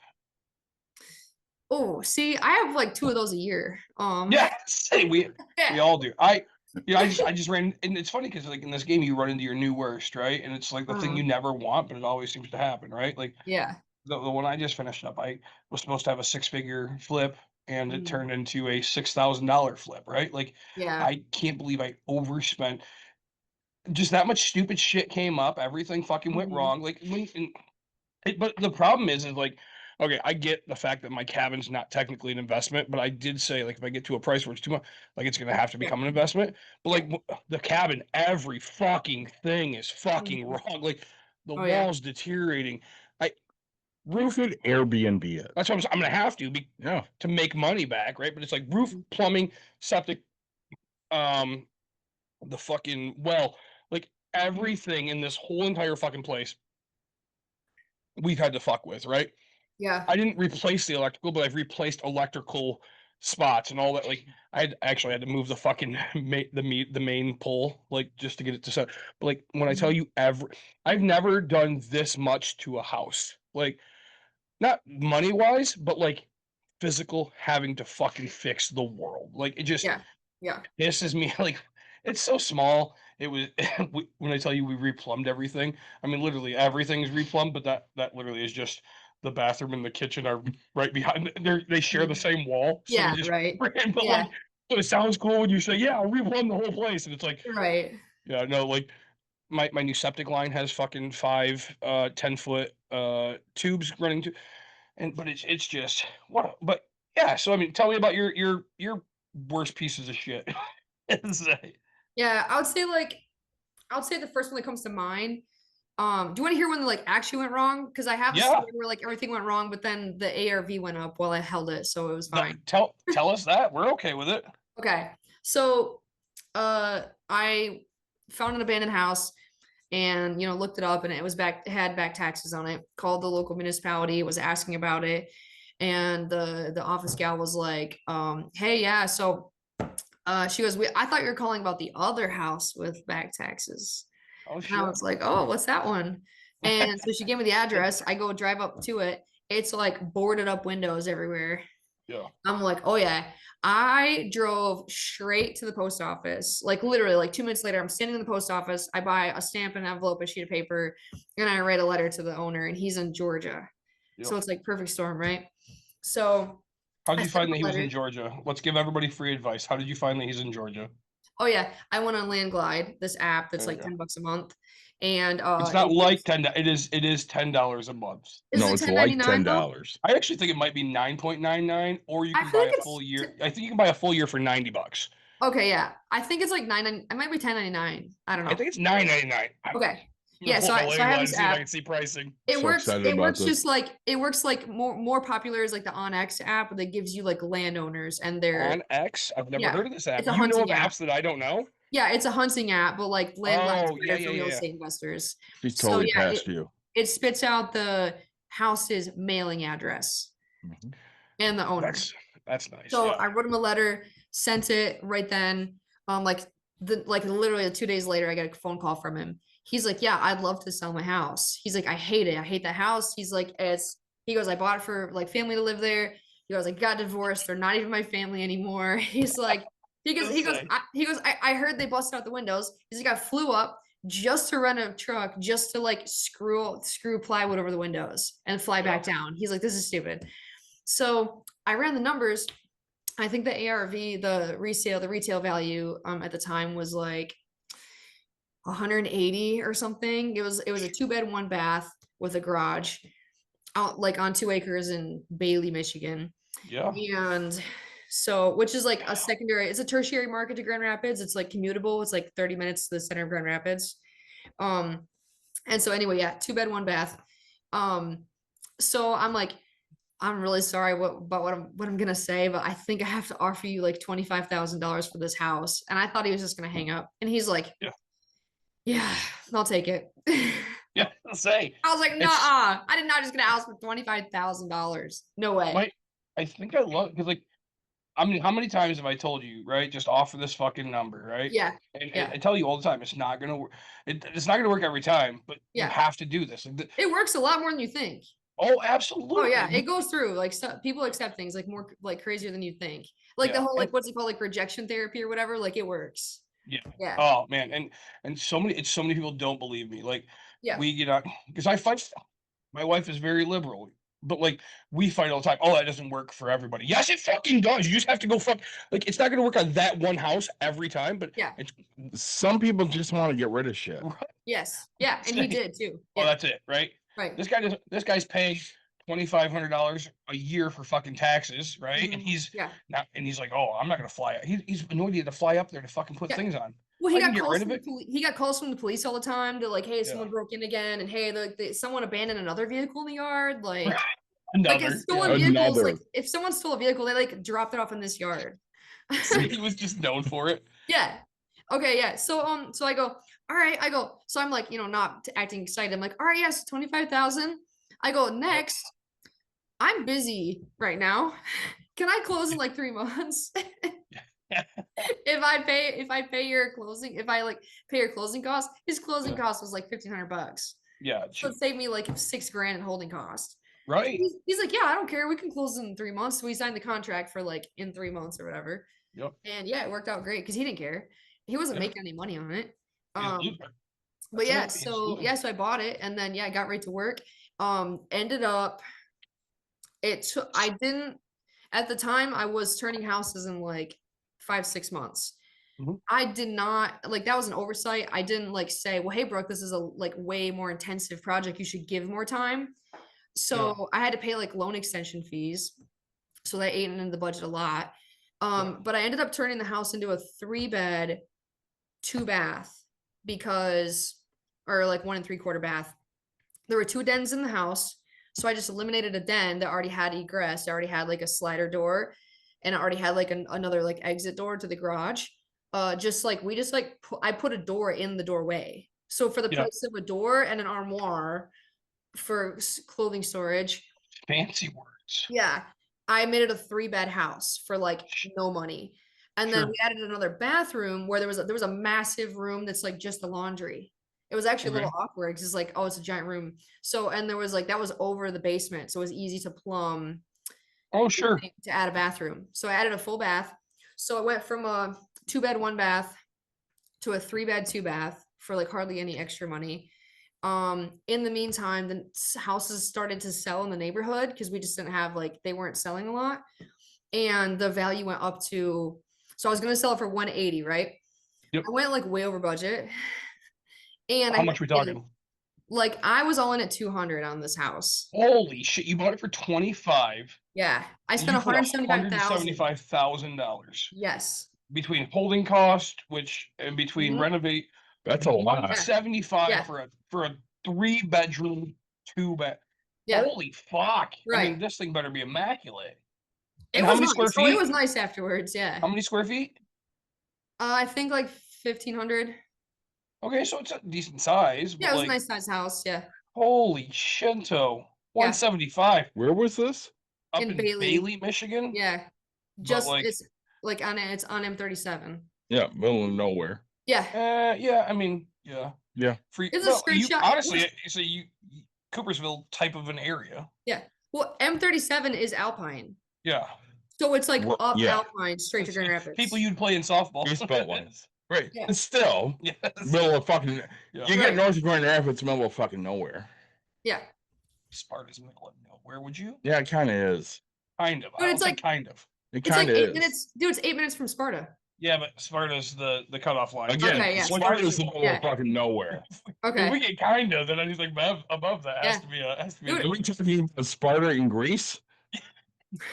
Oh, see, I have like 2 of those a year. Yeah, say we Yeah. all do. I just ran, and it's funny because like in this game you run into your new worst, right? And it's like the thing you never want, but it always seems to happen, right? Like Yeah. the one I just finished up, I was supposed to have a 6-figure flip, and it turned into a $6,000 flip, right? Like Yeah. I can't believe I overspent. Just that much stupid shit came up. Everything fucking went wrong. Like but the problem is like, okay, I get the fact that my cabin's not technically an investment, but I did say like if I get to a price where it's too much, like it's gonna have to become an investment. But like the cabin, every fucking thing is fucking wrong. Like the walls deteriorating. Roof it, Airbnb it. That's what I'm gonna have to be to make money back, right? But it's like roof, plumbing, septic, the fucking well, like everything in this whole entire fucking place we've had to fuck with, right? Yeah. I didn't replace the electrical, but I've replaced electrical spots and all that. Like I actually had to move the fucking the main pole, like just to get it to set. But like when I tell you I've never done this much to a house. Like not money wise, but like physical having to fucking fix the world. Like it just Yeah. pisses me. Like it's so small. It was when I tell you we replumbed everything. I mean, literally everything's replumbed, but that literally is just the bathroom and the kitchen are right behind. They share the same wall. So Yeah, they just right. but Yeah. like, so it sounds cool when you say, "Yeah, I'll replumb the whole place," and it's like, Right. yeah, no, like my new septic line has fucking 5 10-foot tubes running to, and but it's just what. But yeah, so I mean, tell me about your worst pieces of shit. Yeah, I would say the first one that comes to mind. Do you want to hear when like actually went wrong? Because I have a Yeah. story where like everything went wrong, but then the ARV went up while I held it, so it was fine. Tell us that we're okay with it. Okay. So I found an abandoned house and looked it up and it had back taxes on it. Called the local municipality, was asking about it. And the office gal was like, hey, yeah, so she goes, I thought you were calling about the other house with back taxes. Oh And shit. I was like, oh, what's that one? And so she gave me the address. I go drive up to it. It's like boarded up windows everywhere. Yeah. I'm like, oh yeah. I drove straight to the post office. Like literally, like 2 minutes later, I'm standing in the post office. I buy a stamp, an envelope, a sheet of paper, and I write a letter to the owner, and he's in Georgia. So it's like perfect storm, right? So how did I you sent find him that a he was in letter. Georgia? Let's give everybody free advice. How did you find that he's in Georgia? Oh yeah, I went on Land Glide, this app that's There you like go. $10 a month, and It's not like it is $10 a month. Is No, it it's like $10.99 though? $10. I actually think it might be 9.99, or you I can feel buy like a full year. I think you can buy a full year for $90. Okay, yeah. I think it's like it might be $10.99. I don't I know. think it's $9.99. Okay. I'm gonna Yeah, pull so my I label have out and this see if I app. can see pricing. It So works. excited It about works this. just like more popular is like the OnX app that gives you like landowners and their On X, I've never yeah, heard of this app. it's a You know hunting of app. apps that I don't know? Yeah, it's a hunting app, but like Land Glide is Oh, better yeah, for yeah, real yeah. estate investors. She's So totally yeah, past you. it spits out the house's mailing address and the owner. That's nice. So Yeah. I wrote him a letter, sent it right then. Like literally 2 days later, I get a phone call from him. He's like, "Yeah, I'd love to sell my house." He's like, "I hate it. I hate the house." He's like, He goes, "I bought it for like family to live there." He goes, "I got divorced. They're not even my family anymore." He's like, I heard they busted out the windows. He's like, "I flew up just to rent a truck, just to like screw plywood over the windows and fly back down." He's like, "This is stupid." So I ran the numbers. I think the ARV, the retail value at the time was like 180 or something. It was a 2-bed, 1-bath with a garage out like on 2 acres in Bailey, Michigan. Yeah. And so, which is like it's a tertiary market to Grand Rapids. It's like commutable. It's like 30 minutes to the center of Grand Rapids. And so anyway, yeah, 2-bed, 1-bath. So I'm like, I'm really sorry about what I'm gonna say, but I think I have to offer you like $25,000 for this house. And I thought he was just gonna hang up. And he's like, yeah, I'll take it. Yeah. Say. I was like, It's- nah, I did not just get a house for $25,000. No way. I think I love because like I mean, how many times have I told you, right? Just offer this fucking number, right? Yeah. And Yeah. I tell you all the time, it's not gonna work. It's not gonna work every time, but you Yeah. have to do this. Like It works a lot more than you think. oh, absolutely. Oh yeah, it goes through like people accept things like more like crazier than you think. Like the Yeah, whole like and- what's it called, like rejection therapy or whatever. Like it works. Yeah. Yeah. Oh man, and so many people don't believe me. Like Yeah. we because I fight. My wife is very liberal, but like we fight all the time. Oh, that doesn't work for everybody. Yes, it fucking does. You just have to go fuck. Like it's not gonna work on that one house every time, but Yeah. It's, Some people just want to get rid of shit. Yes. Yeah. And he did too. oh, Yeah. that's it, right? Right. This guy's paying $2,500 a year for fucking taxes, right? And Mhm. he's Yeah. not, and he's like, oh, I'm not gonna fly. He's annoyed he had to fly up there to fucking put Yeah. things on. Well, he I can got get calls rid from of the it. he got calls from the police all the time to like, hey, Yeah. someone broke in again, and hey, someone abandoned another vehicle in the yard. Like, like Another. if stolen Yeah. vehicles, Another. like if someone stole a vehicle, they like dropped it off in this yard. He was just known for it. Yeah. Okay, yeah. So I go, all right, I go, so I'm like, not acting excited. I'm like, all right, yes, 25,000. I go, next, I'm busy right now. Can I close in like 3 months? If I pay your closing, if I like pay your closing costs, his closing cost was like $1,500. Yeah. So it saved me like $6,000 in holding cost. Right. He's like, yeah, I don't care. We can close in 3 months. So we signed the contract for like in 3 months or whatever. Yep. And yeah, it worked out great because he didn't care. He wasn't Yeah. making any money on it. He's a Um, loser. but That's yeah, it, he's a so loser. yeah, so I bought it and then yeah, I got right to work. Ended up I didn't at the time I was turning houses in like 5-6 months. Mhm. I did not like that was an oversight. I didn't like say, well, hey Brooke, this is a like way more intensive project. You should give more time. So I had to pay like loan extension fees. So that ate into the budget a lot. But I ended up turning the house into a 3-bed, 2-bath or like 1 3/4 bath. There were 2 dens in the house. So I just eliminated a den that already had egress. It already had like a slider door and it already had like another like exit door to the garage. I put a door in the doorway. So for the Yeah. price of a door and an armoire for clothing storage, Fancy words. yeah, I made it a 3-bed house for like no money. And then Sure. we added another bathroom where there was a massive room that's like just the laundry. It was actually a little awkward because it's like, oh, it's a giant room. So, and there was like, that was over the basement. So it was easy to plumb Oh, sure. to add a bathroom. So I added a full bath. So it went from a 2-bed, 1-bath to a 3-bed, 2-bath for like hardly any extra money. In the meantime, the houses started to sell in the neighborhood because we just didn't have like, they weren't selling a lot. And the value went up to, so I was going to sell it for 180, right? Yep. I went like way over budget. And How much we talking? Like I was all in at 200 on this house. Holy shit! You bought it for 25. Yeah, I and spent you put $175,000. $175,000 Yes. between holding cost, and between Mhm. renovate. That's a lot. 175 Yeah. for a 3-bedroom, 2-bed. Yeah. Holy fuck! I Right. mean, this thing better be immaculate. It And how was many nice. square Oh, it feet? was nice afterwards. Yeah. How many square feet? I think like 1,500. Okay, so it's a decent size. Yeah, but it was like, a nice size house. Yeah. holy shinto! 175 Where was this? up In in Bailey. Bailey, Michigan. Yeah. Just like- it's like it's on M37. Yeah, middle of nowhere. Yeah. Yeah. I mean, yeah. Yeah. Free. It's a straight shot. Honestly, so Coopersville type of an area. Yeah. Well, M37 is Alpine. Yeah. So it's like Well, up yeah. Alpine straight to Grand Rapids. People you'd play in softball. You spelled one. Right. Yeah. And still, Yes. middle of fucking. Yeah. You get Right. north of Grand Rapids, middle of fucking nowhere. Yeah. Sparta's middle of nowhere. Would you? Yeah, it kind of is. Kind of. But I it's don't say like- kind of. It It's like kind of 8 is. minutes, dude. It's 8 minutes from Sparta. Yeah, but Sparta's the cutoff line. Again, Okay, yeah. Sparta's the middle Yeah. of fucking nowhere. If Okay. we get kind of, then anything above that has Yeah. to be a Dude, Are we talking about Sparta in Greece?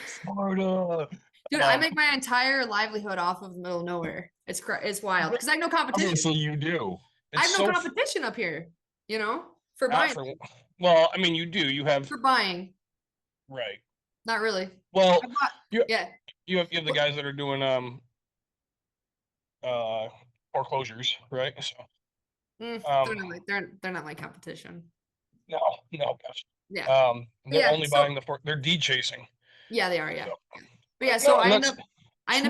Sparta. Dude, I Um, make my entire livelihood off of the middle of nowhere. It's wild because I have no competition. Obviously, you do. I have it's no so competition up here. You know, for not buying, for, well, I mean, you do. You have for buying. right. Not really. Well, I bought- you yeah. you have the guys that are doing foreclosures, right? So They're Um, not they're not my competition. no, gosh. Yeah. They're Yeah, only so- buying they're deed chasing. Yeah, they are. Yeah. So- Yeah. But yeah, No, so and I end that's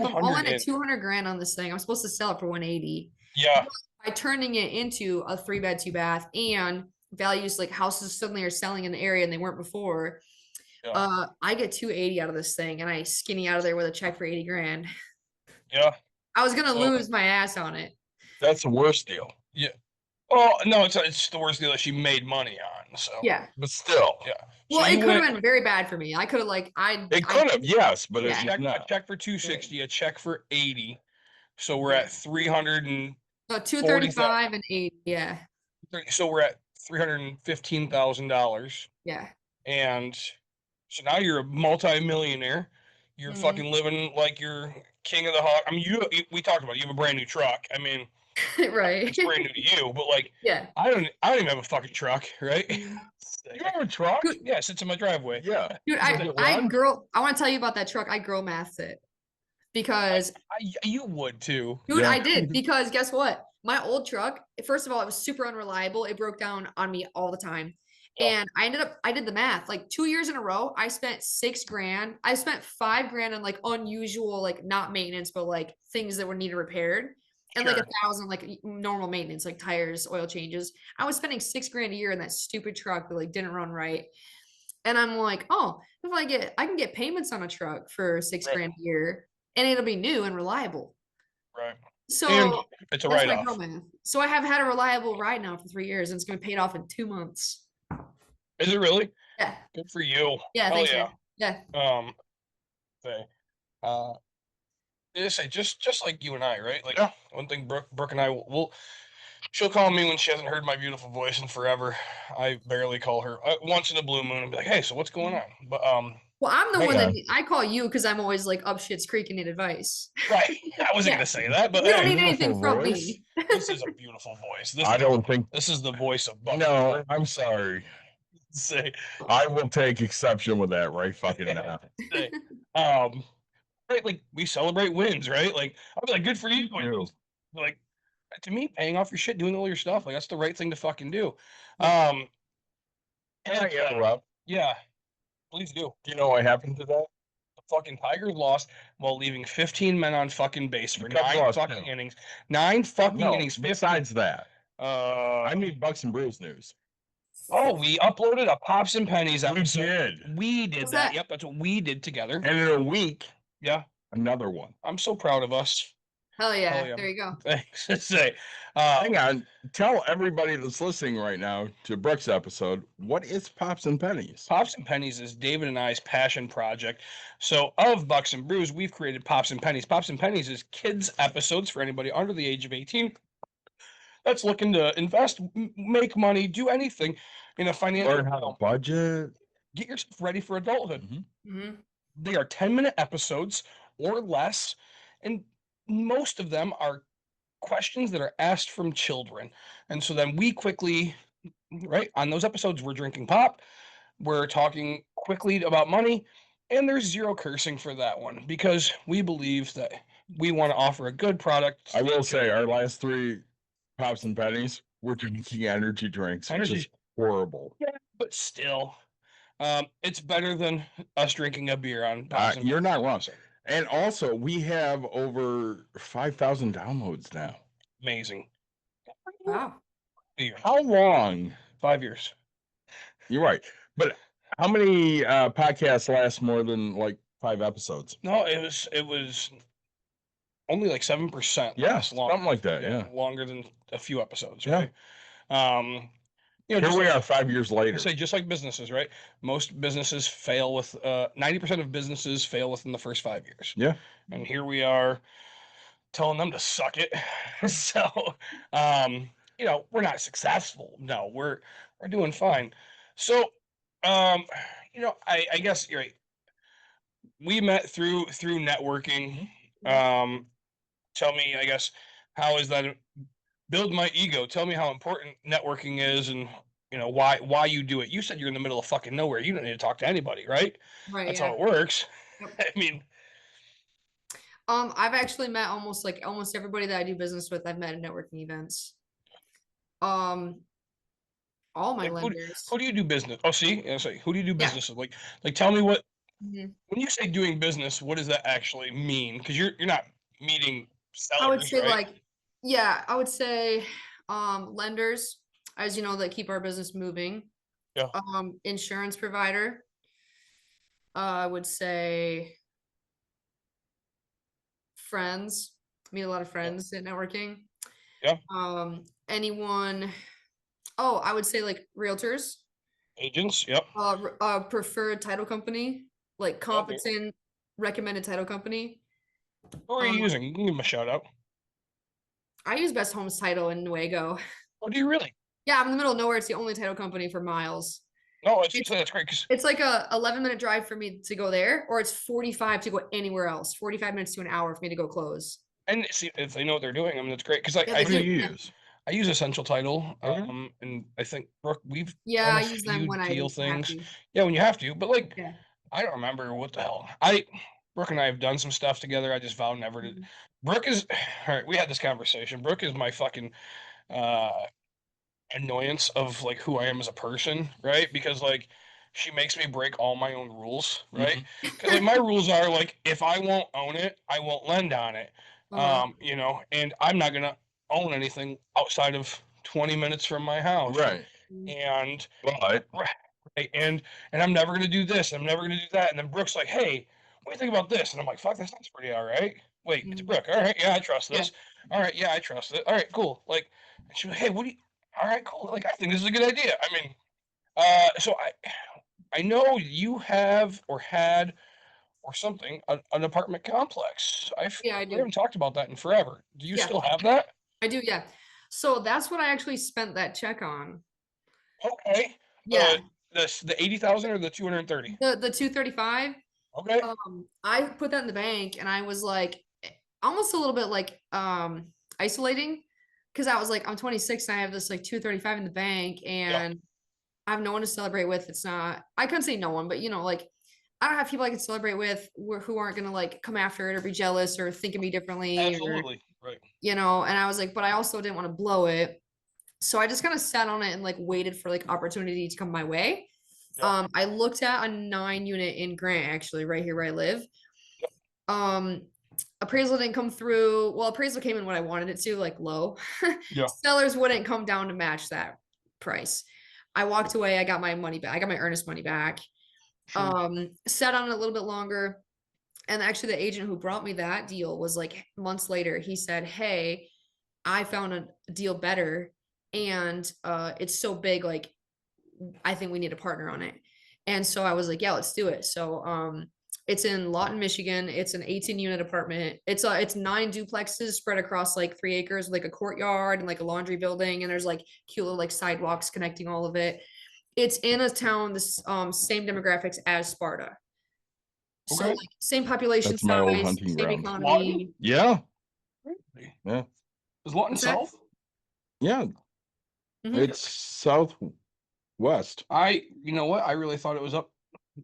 up all 200 in in. at 200 grand on this thing. I'm supposed to sell it for 180 Yeah, by turning it into a 3-bed, 2-bath, and values like houses suddenly are selling in the area and they weren't before. Yeah. I get 280 out of this thing and I skinny out of there with a check for 80 grand. yeah. I was gonna So- lose my ass on it. That's the worst deal. Yeah. Oh no, it's the worst deal that she made money on. So Yeah. But still, yeah. Well, So it you could have went- been very bad for me. I could have like it could have, yes, but Yeah. it's a not. check for 260, a check for 80. So we're at 300 and no 235 and 80. Yeah. so we're at $315,000. Yeah. And so now you're a multi-millionaire. You're Mhm. fucking living like you're king of the hog. I mean, we talked about it. You have a brand new truck. I mean, Right. it's brand new to you, but like Yeah. I don't even have a fucking truck, right? You have a truck? Yeah, it sits in my driveway. Yeah. Dude, Does it run? I want to tell you about that truck. I girl mathed it because You would too. dude, Yeah. I did because guess what? My old truck, first of all, it was super unreliable. It broke down on me all the time. Yeah. And I did the math like 2 years in a row. I spent 6 grand. I spent 5 grand on like unusual, like not maintenance, but like things that were needed repaired. And like Sure. 1,000 like normal maintenance, like tires, oil changes. I was spending 6 grand a year in that stupid truck that like didn't run right. And I'm like, oh, if I can get payments on a truck for 6 Right. grand a year and it'll be new and reliable. Right. So And it's a that's write my off. girl math. So I have had a reliable ride now for 3 years and it's gonna be paid off in 2 months. Is it really? Yeah. Good for you. Yeah, Hell thanks. yeah. Man. Yeah. Say, just like you and I, right? Like Yeah. one thing Brooke and I will she'll call me when she hasn't heard my beautiful voice in forever. I barely call her once in a blue moon and be like, hey, so what's going on? But Well, I'm the Hang one that on. I call you because I'm always like up shit's creek and need advice. right. I wasn't Yeah. gonna say that, but You don't hey, need anything beautiful from voice. me. this is a beautiful voice. I don't think. This is the voice of Buck. No, I'm sorry. Say, I will take exception with that right fucking now. say, right, like we celebrate wins, right? Like I'll be like, good for you. Ew. Like to me, paying off your shit, doing all your stuff, like that's the right thing to fucking do. Can I and, interrupt? yeah, please do. Do you know what happened to that? The fucking Tigers lost while leaving 15 men on fucking base for The Cubs 9 lost fucking too. innings. 9 fucking No, innings. 50, besides that, I I need Bucks and Brews news. oh, we uploaded a Pops and Pennies We episode. did. We did What's that. that? Yep, that's what we did together. And in a week, Yeah, another one. I'm so proud of us. Hell yeah. Hell yeah. There you go. Thanks. Say, Hang on. Tell everybody that's listening right now to Brooks' episode, what is Pops and Pennies? Pops and Pennies is David and I's passion project. So of Bucks and Brews, we've created Pops and Pennies. Pops and Pennies is kids episodes for anybody under the age of 18 that's looking to invest, make money, do anything in a financial Learn how to realm. budget. Get yourself ready for adulthood. hmm They are 10-minute episodes or less, and most of them are questions that are asked from children. And so then we quickly, right, on those episodes, we're drinking pop, we're talking quickly about money, and there's zero cursing for that one because we believe that we want to offer a good product. I will say, our last 3 Pops and Pennies, we're drinking energy drinks, which is Energy- horrible. but still, it's better than us drinking a beer on Pops and You're not wrong. And also, we have over 5,000 downloads now. amazing. Wow. How long? 5 years. You're right. But how many podcasts last more than like 5 episodes? No, it was only like 7%. Yeah, last long, something like that. Yeah. longer than a few episodes, Yeah. right? You know, Here just we like, are 5 years later. say just like businesses, right? Most businesses fail with 90% of businesses fail within the first 5 years. Yeah. And here we are telling them to suck it. So, you know, we're not successful. No, we're doing fine. So, you know, I guess you're right. We met through networking. Tell me, I guess, how is that build my ego? Tell me how important networking is, and you know why you do it. You said you're in the middle of fucking nowhere. You don't need to talk to anybody, right? Right. That's Yeah. how it works. Yep. I mean, I've actually met almost everybody that I do business with. I've met at networking events. All my like, lenders. who do you do business? Oh, see, yeah, say who do you do Yeah. business with? Like, tell me what Mhm. when you say doing business, what does that actually mean? Because you're not meeting I would sellers, say right? yeah, I would say lenders, as you know, that keep our business moving. Yeah. Insurance provider. I would say friends. Meet a lot of friends at networking. Yeah. Anyone. Oh, I would say like realtors. Agents. Yep. Preferred title company, like Okay. competent recommended title company. Who are you Um, using? You can give them a shout out. I use Best Homes Title in Nuevo. Oh, do you really? Yeah, I'm in the middle of nowhere. It's the only title company for miles. No, it's It's- that's great because It's like a 11-minute drive for me to go there, or it's 45 to go anywhere else. 45 minutes to an hour for me to go close. and see if they know what they're doing. I mean, that's great because Yeah, I they Who do do. you Yeah. use? I use Essential Title, Okay. and I think Brooke, we've Yeah, done I a use them few when I deal have things. to. Yeah, when you have to, but like Yeah. I don't remember what the hell. Brooke and I have done some stuff together. I just vowed never to. Mhm. Brooke is all right. We had this conversation. Brooke is my fucking uh annoyance of like who I am as a person, right? Because like she makes me break all my own rules, right? Because like my rules are like if I won't own it, I won't lend on it. You know, and I'm not gonna own anything outside of 20 minutes from my house. Right. And But right, and I'm never gonna do this, I'm never gonna do that. And then Brooke's like, hey, what do you think about this? And I'm like, fuck, that sounds pretty all right. Wait, it's Mhm. Brooke. All right, yeah, I trust Yeah. this. All right, yeah, I trust it. All right, cool. Like, and she was like, hey, what do you all right, cool. Like, I think this is a good idea. I mean, so I know you have or had or something an apartment complex. Yeah, I We do. haven't talked about that in forever. Do you Yeah, still have that? I do. Yeah. So that's what I actually spent that check on. Okay. Yeah. The 80,000 or the 230? The 235. Okay. I put that in the bank and I was like almost a little bit like isolating because I was like, I'm 26 and I have this like 235 in the bank Yeah. and I have no one to celebrate with. It's not, I couldn't say no one, but you know, like I don't have people I can celebrate with who aren't gonna like come after it or be jealous or think of me differently or Absolutely. Right. you know, and I was like, but I also didn't want to blow it. So I just kind of sat on it and like waited for like opportunity to come my way. Yeah. I looked at a 9-unit in Grant, actually, right here where I live. Um, appraisal didn't come through. Well, appraisal came in what I wanted it to, like low. Yeah. Sellers wouldn't come down to match that price. I walked away. I got my money back. I got my earnest money back. Sure. Sat on it a little bit longer. And actually, the agent who brought me that deal was like months later. He said, "Hey, I found a deal better, and it's so big. Like, I think we need a partner on it." And so I was like, "Yeah, let's do it." So it's in Lawton, Michigan. It's an 18-unit apartment. It's 9 duplexes spread across like 3 acres, with like a courtyard and like a laundry building, and there's like cute little like sidewalks connecting all of it. It's in a town this same demographics as Sparta. So Okay. like same population That's my old size, hunting same ground. economy. yeah. Really? Yeah. Is Lawton What's that? South? Yeah. Mhm. It's southwest. You know what? I really thought it was up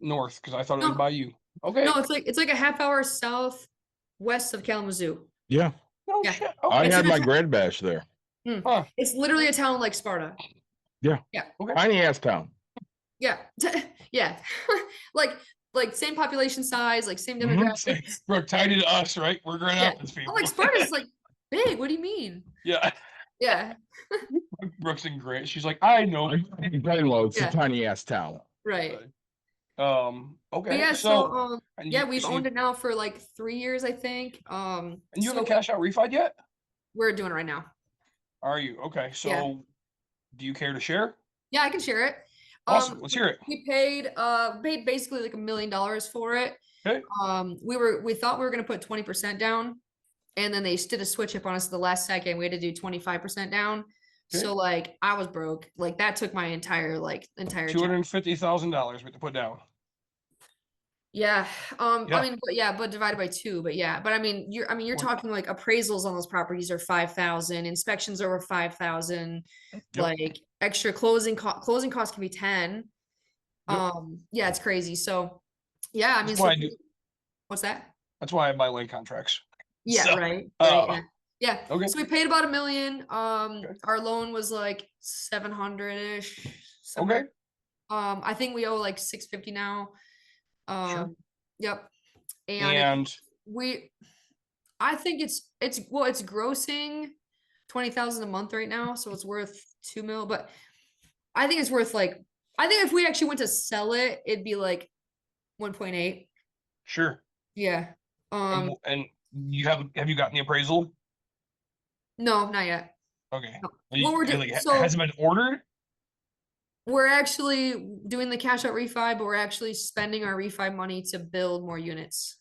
north because I thought it was No. by you. Okay. No, it's like a half hour southwest of Kalamazoo. Yeah. No Yeah. shit. I Okay. It's had in a my town- grad bash there. Huh. It's literally a town like Sparta. Yeah. Yeah. Okay. Tiny ass town. Yeah. Yeah. like same population size, like same Mhm. demographics. We're tied to us, right? We're Grand Yeah. Rapids I'm people. like Sparta's like big. What do you mean? Yeah. Yeah. Brooks and Grant. She's like, I know. Well, it's Yeah. a tiny ass town. Right. Okay. But yeah, So and yeah, you- we've so owned it now for like 3 years, I think. and you So haven't cash out refied yet? we're doing it right now. Are you? Okay. So Yeah. do you care to share? Yeah, I can share it. Awesome. Let's hear it. We paid basically like $1 million for it. Okay. We thought we were gonna put 20% down, and then they did a switch up on us at the last second. We had to do 25% down. Okay. So like I was broke. Like that took my entire check. $250,000 we have to put down. Yeah. Yeah. I mean, but divided by 2. But yeah, but I mean, you're talking like appraisals on those properties are 5,000, inspections over 5,000, Yep. like extra closing costs can be 10. Yep. Yeah, it's crazy. So yeah, I mean, what's that? That's why I buy land contracts. Yeah, So, right. Yeah. Okay. So we paid about $1 million. Okay. Our loan was like 700-ish. Okay. I think we owe like 650 now. Sure. Yep. And I think it's grossing 20,000 a month right now, so it's worth 2 mil, but I think it's worth I think if we actually went to sell it, it'd be like 1.8. sure. Yeah. And you have you gotten the appraisal? No, not yet. Okay. No. You- What we're doing, so has it been ordered? we're actually doing the cash out refi, but we're actually spending our refi money to build more units.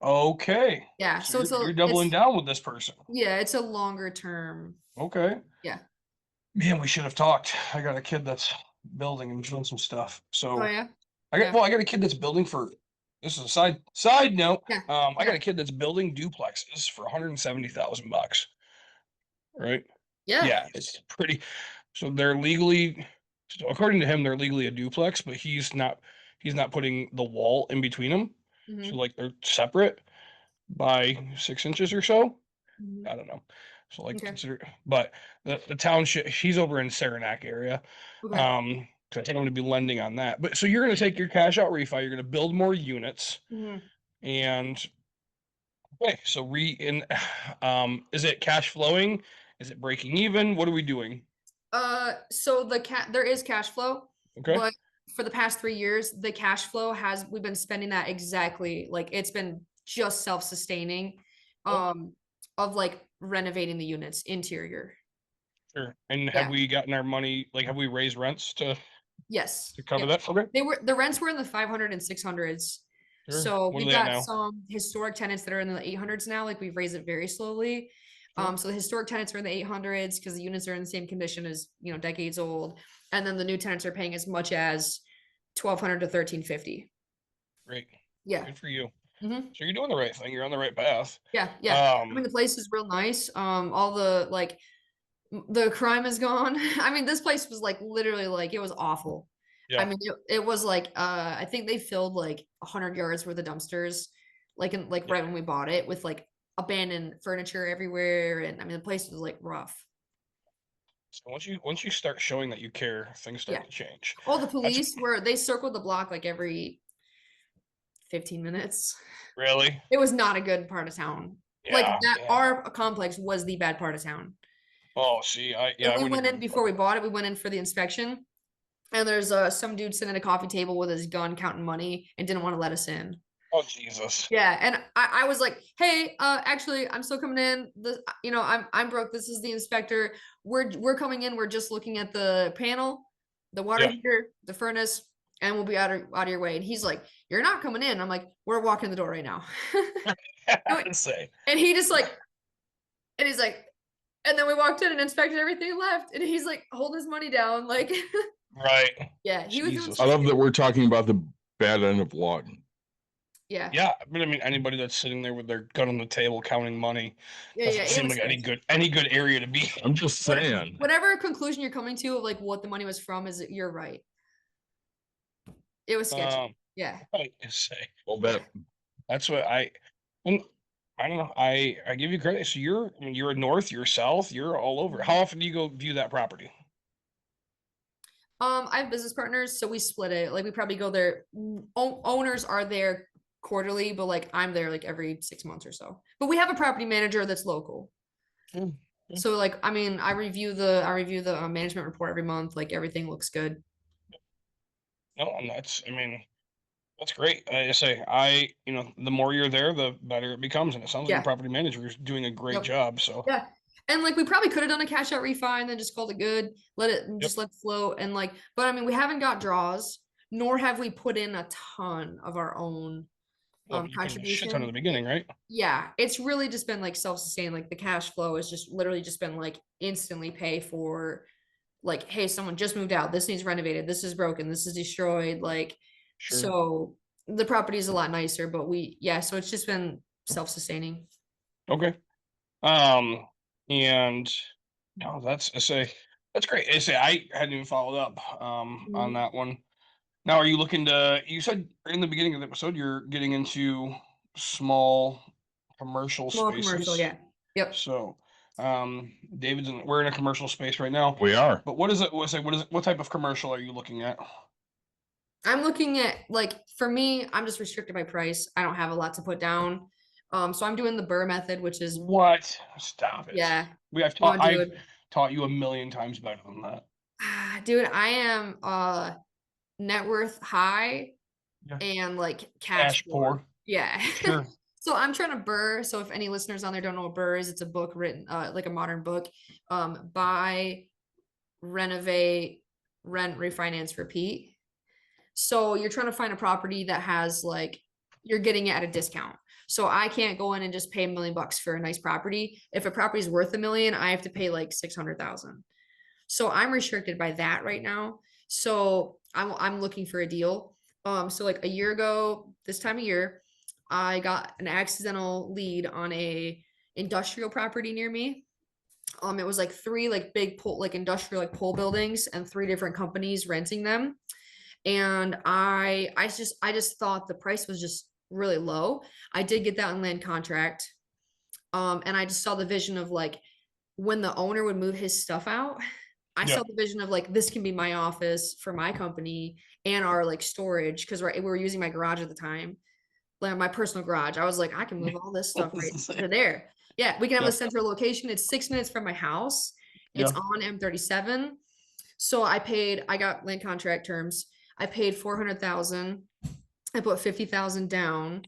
Okay. Yeah, so you're doubling down with this person. Yeah, it's a longer term. Okay. Yeah. Man, we should have talked. I got a kid that's building and doing some stuff. So Oh yeah. I got a kid that's building for, this is a side note. Yeah. I got a kid that's building duplexes for $170,000. Right? Yeah. Yeah, it's pretty. So they're legally, so according to him, they're legally a duplex, but he's not putting the wall in between them. Mhm. So like they're separate by 6 inches or so. Mhm. I don't know. So like Okay. consider, but the township, he's over in Saranac area. Okay. So I think I'm gonna be lending on that. But so you're gonna take your cash out refi, you're gonna build more units, Mhm. and okay, so is it cash flowing? Is it breaking even? What are we doing? So there is cash flow, Okay. but for the past 3 years, the cash flow we've been spending that exactly like it's been just self-sustaining, Oh. of like renovating the units interior. Sure. And have Yeah. we gotten our money? Like, have we raised rents to Yes. cover Yes. that? Okay. The rents were in the 500 and 600s. Sure. So What are we've they at got now? some historic tenants that are in the 800s now. Like we've raised it very slowly. Sure. So the historic tenants are in the 800s because the units are in the same condition as, decades old. And then the new tenants are paying as much as 1,200 to 1,350. Great. Yeah. Good for you. Mhm. So you're doing the right thing. You're on the right path. Yeah. Yeah. I Um, mean, the place is real nice. All the the crime is gone. I mean, this place was like literally like it was awful. I yeah. mean, it was like I think they filled like 100 yards worth of dumpsters, right when we bought it, with like abandoned furniture everywhere, and I mean the place was like rough. So once you start showing that you care, things start Yeah. to change. Oh, the police they circled the block like every 15 minutes. Really? It was not a good part of town. Like Yeah. that, Yeah. our complex was the bad part of town. Oh, see, I And we wouldn't went in agree with before we that. bought it. We went in for the inspection, and there's some dude sitting at a coffee table with his gun counting money and didn't want to let us in. Oh, Jesus. Yeah, and I was like, hey, actually, I'm still coming in. I'm broke. This is the inspector. We're coming in. We're just looking at the panel, the water Yeah. heater, the furnace, and we'll be out of your way. And he's like, you're not coming in. I'm like, we're walking the door right now. Say. And he just and he's like, and then we walked in and inspected everything and left. And he's like, holding his money down, like, Right. yeah, he was doing Jesus. I love that we're talking about the bad end of Lawton. Yeah. Yeah, but I mean, anybody that's sitting there with their gun on the table counting money Yeah, doesn't seem like any good area to be. I'm just saying. Whatever conclusion you're coming to of like what the money was from is that you're right. It was sketchy. Yeah. I can say. Well, That's what and I don't know. I give you credit. So you're north, you're south, you're all over. How often do you go view that property? I have business partners, so we split it. Like we probably go there. Owners are there quarterly, but like I'm there like every 6 months or so. But we have a property manager that's local. Mm, yeah. So like, I mean, I review the management report every month. Like everything looks good. No, and that's great. I say the more you're there, the better it becomes. And it sounds like Yeah. the property manager is doing a great Yep. job. So Yeah. And like we probably could have done a cash out refi and then just called it good, let it Yep. just let it float and like, but I mean, we haven't got draws, nor have we put in a ton of our own Well, you put in a shit ton contribution. in the beginning, right? Yeah, it's really just been like self-sustained. Like the cash flow has just literally just been like instantly pay for like, hey, someone just moved out. This needs renovated. This is broken. This is destroyed. Like, Sure. so the property is a lot nicer, but so it's just been self-sustaining. Okay. And no, that's great. I hadn't even followed up on Mhm. that one. Now, are you looking to? You said in the beginning of the episode you're getting into small commercial Small spaces. commercial, yeah. Yep. So, we're in a commercial space right now. We are. But what is it? What type of commercial are you looking at? I'm looking at like for me, I'm just restricted by price. I don't have a lot to put down. So I'm doing the Burr method, which is What? Stop it. yeah. I've No, dude. taught you a million times better than that. Dude, I am net worth high Yeah. and like Cash poor. Yeah. Sure. So I'm trying to Burr. So if any listeners on there don't know what Burr is, it's a book written like a modern book. Buy, renovate, rent, refinance, repeat. So you're trying to find a property that has like you're getting it at a discount. So I can't go in and just pay $1 million for a nice property. If a property is worth $1 million, I have to pay like 600,000. So I'm restricted by that right now. So I'm looking for a deal. So like a year ago, this time of year, I got an accidental lead on a industrial property near me. It was like 3 like big pole, like industrial like pole buildings and 3 different companies renting them. And I just thought the price was just really low. I did get that on land contract. And I just saw the vision of like when the owner would move his stuff out, I Yeah. saw the vision of like this can be my office for my company and our like storage because we were using my garage at the time, like my personal garage. I was like, I can move all this stuff right to there. Yeah, we can have Yeah. a central location. It's 6 minutes from my house. It's Yeah. on M37. So I got land contract terms. I paid 400,000. I put 50,000 down.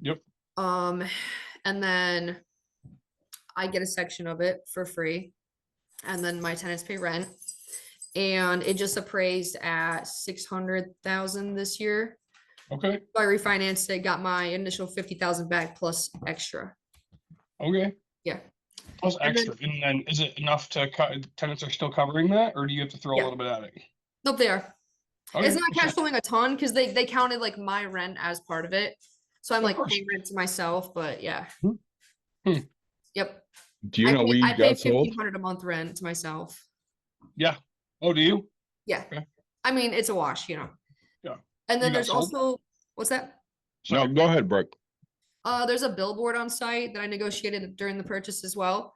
Yep. And then I get a section of it for free. And then my tenants pay rent. And it just appraised at 600,000 this year. Okay. So I refinanced it, got my initial 50,000 back plus extra. Okay. Yeah. Plus And then- extra. And then is it enough to tenants are still covering that, or do you have to throw Yeah. a little bit at it? Nope, they are. Okay. It's not cash flowing a ton because they counted like my rent as part of it. So I'm Of like course. paying rent to myself, but yeah. Hmm. Yep. Do you know we I pay got sold? 1,500 a month rent to myself. Yeah. Oh, do you? Yeah. Okay. I mean, it's a wash, you know. Yeah. And then You got there's sold? also what's that? No, go ahead, Brooke. There's a billboard on site that I negotiated during the purchase as well.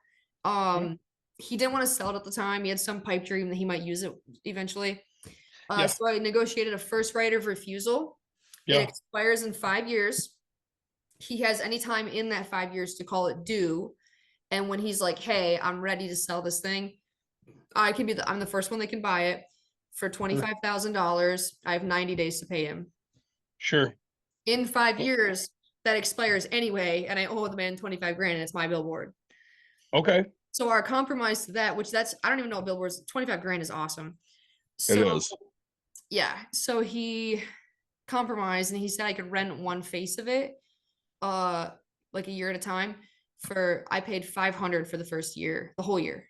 He didn't want to sell it at the time. He had some pipe dream that he might use it eventually. Yeah. So I negotiated a first right of refusal. Yeah. It expires in 5 years. He has any time in that 5 years to call it due. And when he's like, hey, I'm ready to sell this thing, I'm the first one that can buy it for $25,000. I have 90 days to pay him. Sure. In 5 years, that expires anyway, and I owe the man 25 grand, and it's my billboard. Okay. So our compromise to that, I don't even know what billboards, 25 grand is awesome. It So is. yeah, so he compromised and he said I could rent one face of it, like a year at a time. I paid 500 for the first year, the whole year.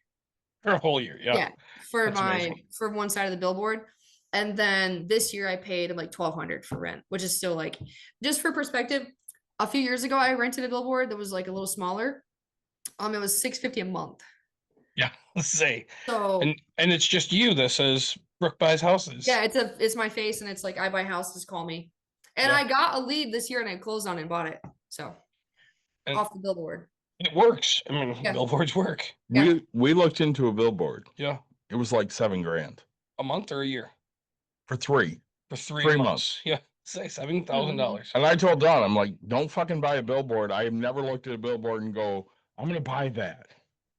For a whole year. Yeah. Yeah, for That's amazing. for one side of the billboard. And then this year I paid like 1,200 for rent, which is still like, just for perspective, a few years ago I rented a billboard that was like a little smaller. It was $650 a month. Yeah. Let's say. So And it's just you that says Brooke buys houses. yeah, it's my face and it's like I buy houses, call me. And Yeah. I got a lead this year and I closed on it and bought it. So And- off the billboard. It works. I mean, Yeah. billboards work. Yeah. We looked into a billboard. Yeah. It was like $7 grand A month or a year? for 3. For 3 3 months. Yeah. Say $7,000. And I told Don, I'm like, don't fucking buy a billboard. I have never looked at a billboard and go, I'm gonna buy that.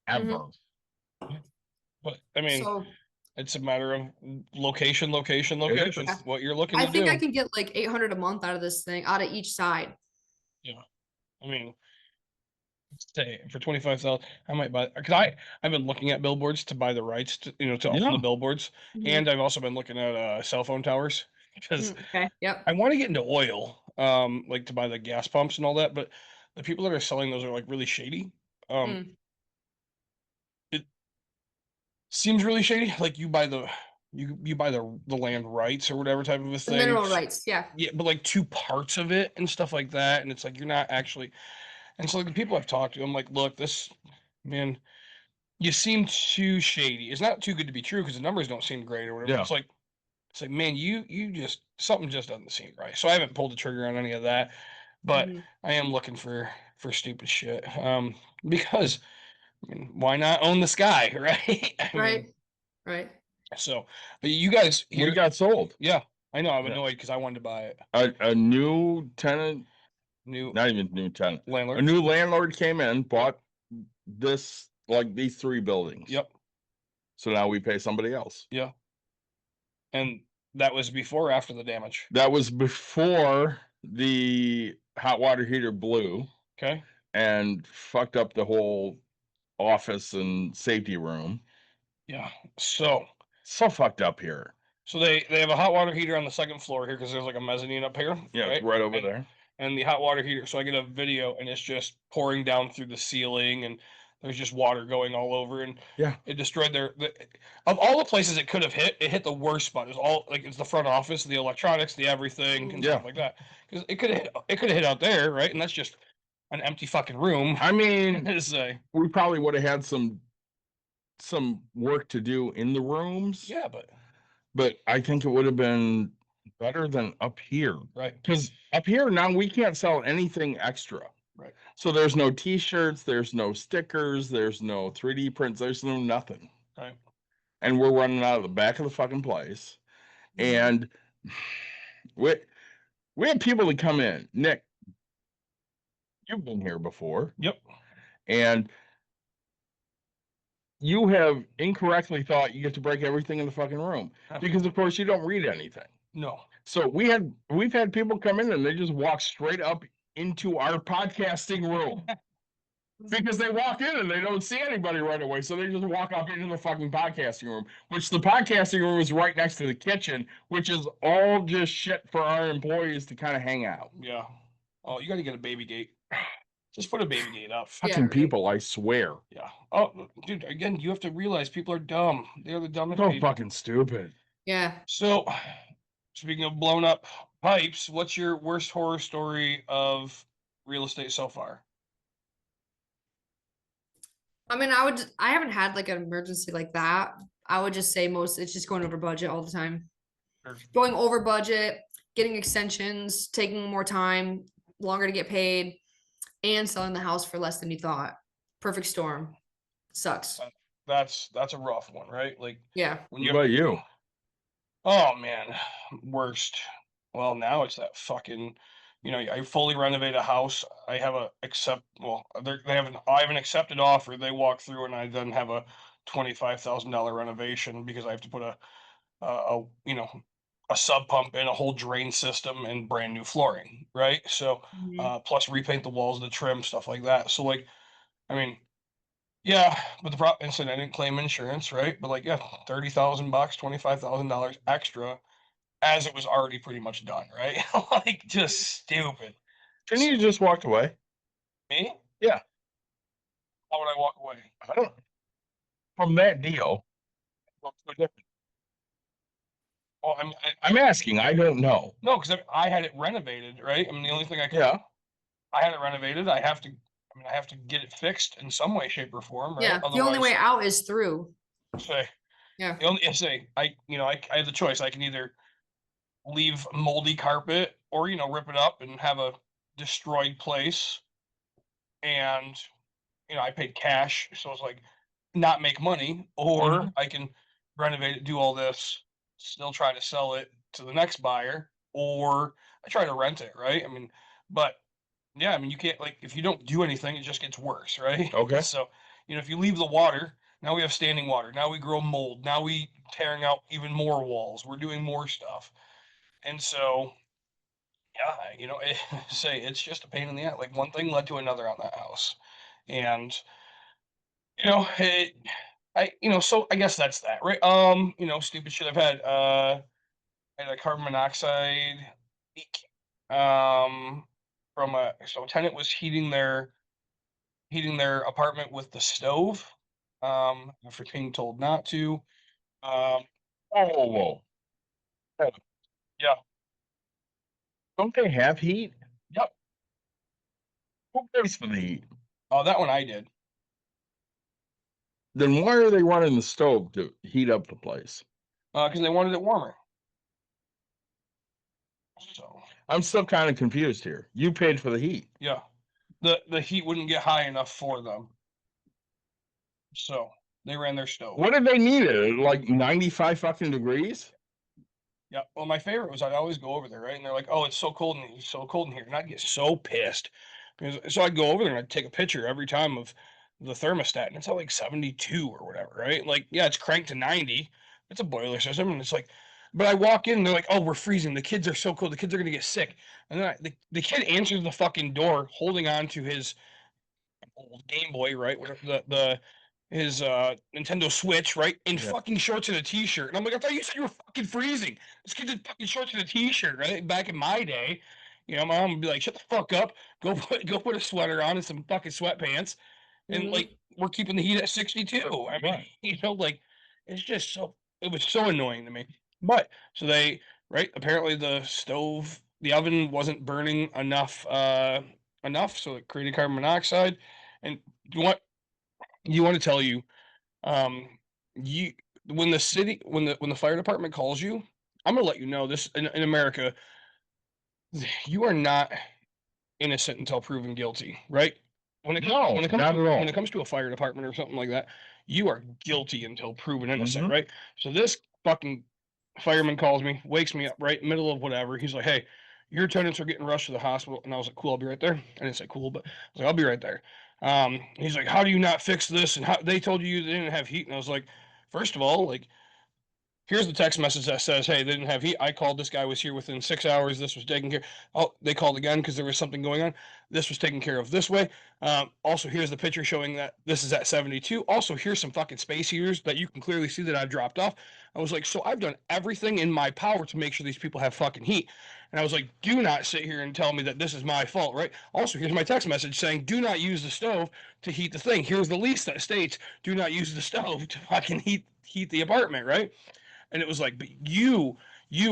Ever. But I mean, So it's a matter of location. is. What you're looking I to think do. I can get like 800 a month out of this thing, out of each side. I mean, Say for 25,000, I might buy because I've been looking at billboards to buy the rights to to own Yeah. the billboards, Mhm. and I've also been looking at cell phone towers because Okay. Yep. I want to get into oil, like to buy the gas pumps and all that, but the people that are selling those are like really shady. Mm. It seems really shady. Like you buy the land rights or whatever type of a The thing. mineral rights. Yeah. Yeah, but like two parts of it and stuff like that, and it's like you're not actually. And so like the people I've talked to, I'm like, look, this man, you seem too shady. It's not too good to be true because the numbers don't seem great or whatever. Yeah. It's like, man, you just something just doesn't seem right. So I haven't pulled the trigger on any of that, but Mhm. I am looking for stupid shit. Because I mean, why not own the sky, right? I Right. mean, Right. so but you guys We here, got sold. yeah, I know I'm Yeah. annoyed because I wanted to buy it. A new tenant, New not even new tenant, a landlord. new landlord came in, bought this, like these 3 buildings. Yep. So now we pay somebody else. Yeah. And that was before or after the damage. That was before the hot water heater blew Okay. and fucked up the whole office and safety room. Yeah. So So fucked up here. they have a hot water heater on the second floor here because there's like a mezzanine up here. Yeah, it's right over there. And the hot water heater. So I get a video and it's just pouring down through the ceiling and there's just water going all over and Yeah. it destroyed of all the places it could have hit, it hit the worst spot. It's all like it's the front office, the electronics, the everything and Yeah. stuff like that. Because it could have hit out there, right? And that's just an empty fucking room. I mean, To say. we probably would have had some work to do in the rooms. Yeah, But I think it would have been better than up here. right. Because up here now we can't sell anything extra. Right. So there's no t-shirts, there's no stickers, there's no 3D prints, there's no nothing. Right. And we're running out of the back of the fucking place. And we have people that come in. Nick, you've been here before. Yep. And you have incorrectly thought you get to break everything in the fucking room. Because of course you don't read anything. No. So we've had people come in and they just walk straight up into our podcasting room. Because they walk in and they don't see anybody right away. So they just walk up into the fucking podcasting room, which the podcasting room is right next to the kitchen, which is all just shit for our employees to kind of hang out. Yeah. Oh, you got to get a baby gate. Just put a baby gate up. Fucking right. people, I swear. Yeah. Oh, dude, again, you have to realize people are dumb. They're the dumbest So people. fucking stupid. Yeah. So, speaking of blown up pipes, what's your worst horror story of real estate so far? I mean, I haven't had like an emergency like that. I would just say it's just going over budget all the time. Sure. Going over budget, getting extensions, taking more time, longer to get paid, and selling the house for less than you thought. Perfect storm. Sucks. That's a rough one, right? Like Yeah. when What you about you? Oh man, worst. Well, now it's that fucking, I fully renovate a house. I have I have an accepted offer. They walk through, and I then have a $25,000 renovation because I have to put a sub pump in, a whole drain system, and brand new flooring, right? So, Mhm. plus repaint the walls, the trim, stuff like that. So, like, I mean, yeah, but the problem, and so I didn't claim insurance, right? But like, yeah, $30,000, $25,000 extra as it was already pretty much done, right? Like just stupid. Shouldn't you just walked away? Me? Yeah. How would I walk away? I don't from that deal. Well, it's no different. Well, I'm asking, I don't know. no, because I had it renovated, right? I mean, the only thing I could, Yeah. I had it renovated. I have to get it fixed in some way, shape, or form, right? Yeah. The only way out is through. Say, Yeah. the only say I have the choice. I can either leave moldy carpet or rip it up and have a destroyed place, and I paid cash, so it's like not make money, or I can renovate it, do all this, still try to sell it to the next buyer, or I try to rent it, right? I mean, but yeah, I mean, you can't, like, if you don't do anything, it just gets worse, right? Okay. So, if you leave the water, now we have standing water, now we grow mold, now we tearing out even more walls, we're doing more stuff. And so, yeah, say it's just a pain in the ass. Like one thing led to another on that house. And so I guess that's that, right? Stupid shit I've had. I had a carbon monoxide leak. From a tenant was heating their apartment with the stove. After being told not to. Whoa. Yeah. Don't they have heat? Yep. Who pays for the heat? Oh, that one I did. Then why are they running the stove to heat up the place? Because they wanted it warmer. So I'm still kind of confused here. You paid for the heat. yeah, the heat wouldn't get high enough for them. So they ran their stove. What did they need it? Like 95 fucking degrees? Yeah. Well, my favorite was I'd always go over there, right? And they're like, "Oh, it's so cold in here. It's so cold in here," and I'd get so pissed. So I'd go over there and I'd take a picture every time of the thermostat, and it's at like 72 or whatever, right? Like, yeah, it's cranked to 90. It's a boiler system, and it's like, but I walk in and they're like, "Oh, we're freezing. The kids are so cold. The kids are gonna get sick." And then the kid answers the fucking door, holding on to his old Game Boy, right? His Nintendo Switch, right? In fucking shorts and a t-shirt. And I'm like, I thought you said you were fucking freezing. This kid's in fucking shorts and a t-shirt, right? Back in my day, my mom would be like, shut the fuck up, go put a sweater on and some fucking sweatpants. And Mhm. like we're keeping the heat at 62. I mean, like it's just it was so annoying to me. But so right, apparently the oven wasn't burning enough, so it created carbon monoxide. And you want to tell you, um, you when the fire department calls you, I'm gonna let you know this in America, you are not innocent until proven guilty, right? No, not at all. When it comes to a fire department or something like that, you are guilty until proven innocent, Mhm. right? So this fucking fireman calls me, wakes me up right middle of whatever. He's like, "Hey, your tenants are getting rushed to the hospital," and I was like, "Cool, I'll be right there." I didn't say cool, but I was like, "I'll be right there." He's like, "How do you not fix this? And how they told you they didn't have heat?" And I was like, first of all, like, here's the text message that says, "Hey, they didn't have heat. I called. This guy was here within 6 hours. This was taken care." Oh, they called again because there was something going on. This was taken care of this way. Also, here's the picture showing that this is at 72. Also, here's some fucking space heaters that you can clearly see that I've dropped off. I was like, so I've done everything in my power to make sure these people have fucking heat. And I was like, do not sit here and tell me that this is my fault, right? Also, here's my text message saying, do not use the stove to heat the thing. Here's the lease that states, do not use the stove to fucking heat the apartment, right? And it was like, but you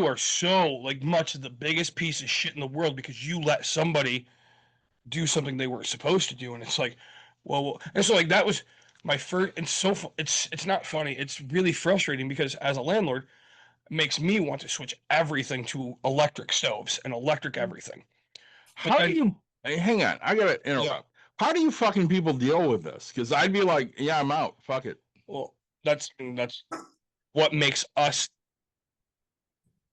are so like much the biggest piece of shit in the world because you let somebody do something they weren't supposed to do. And it's like, well, and so like that was my first. It's not funny. It's really frustrating because as a landlord, it makes me want to switch everything to electric stoves and electric everything. How do you hang on? I gotta interrupt. How do you fucking people deal with this? Because I'd be like, yeah, I'm out. Fuck it. Well, that's what makes us.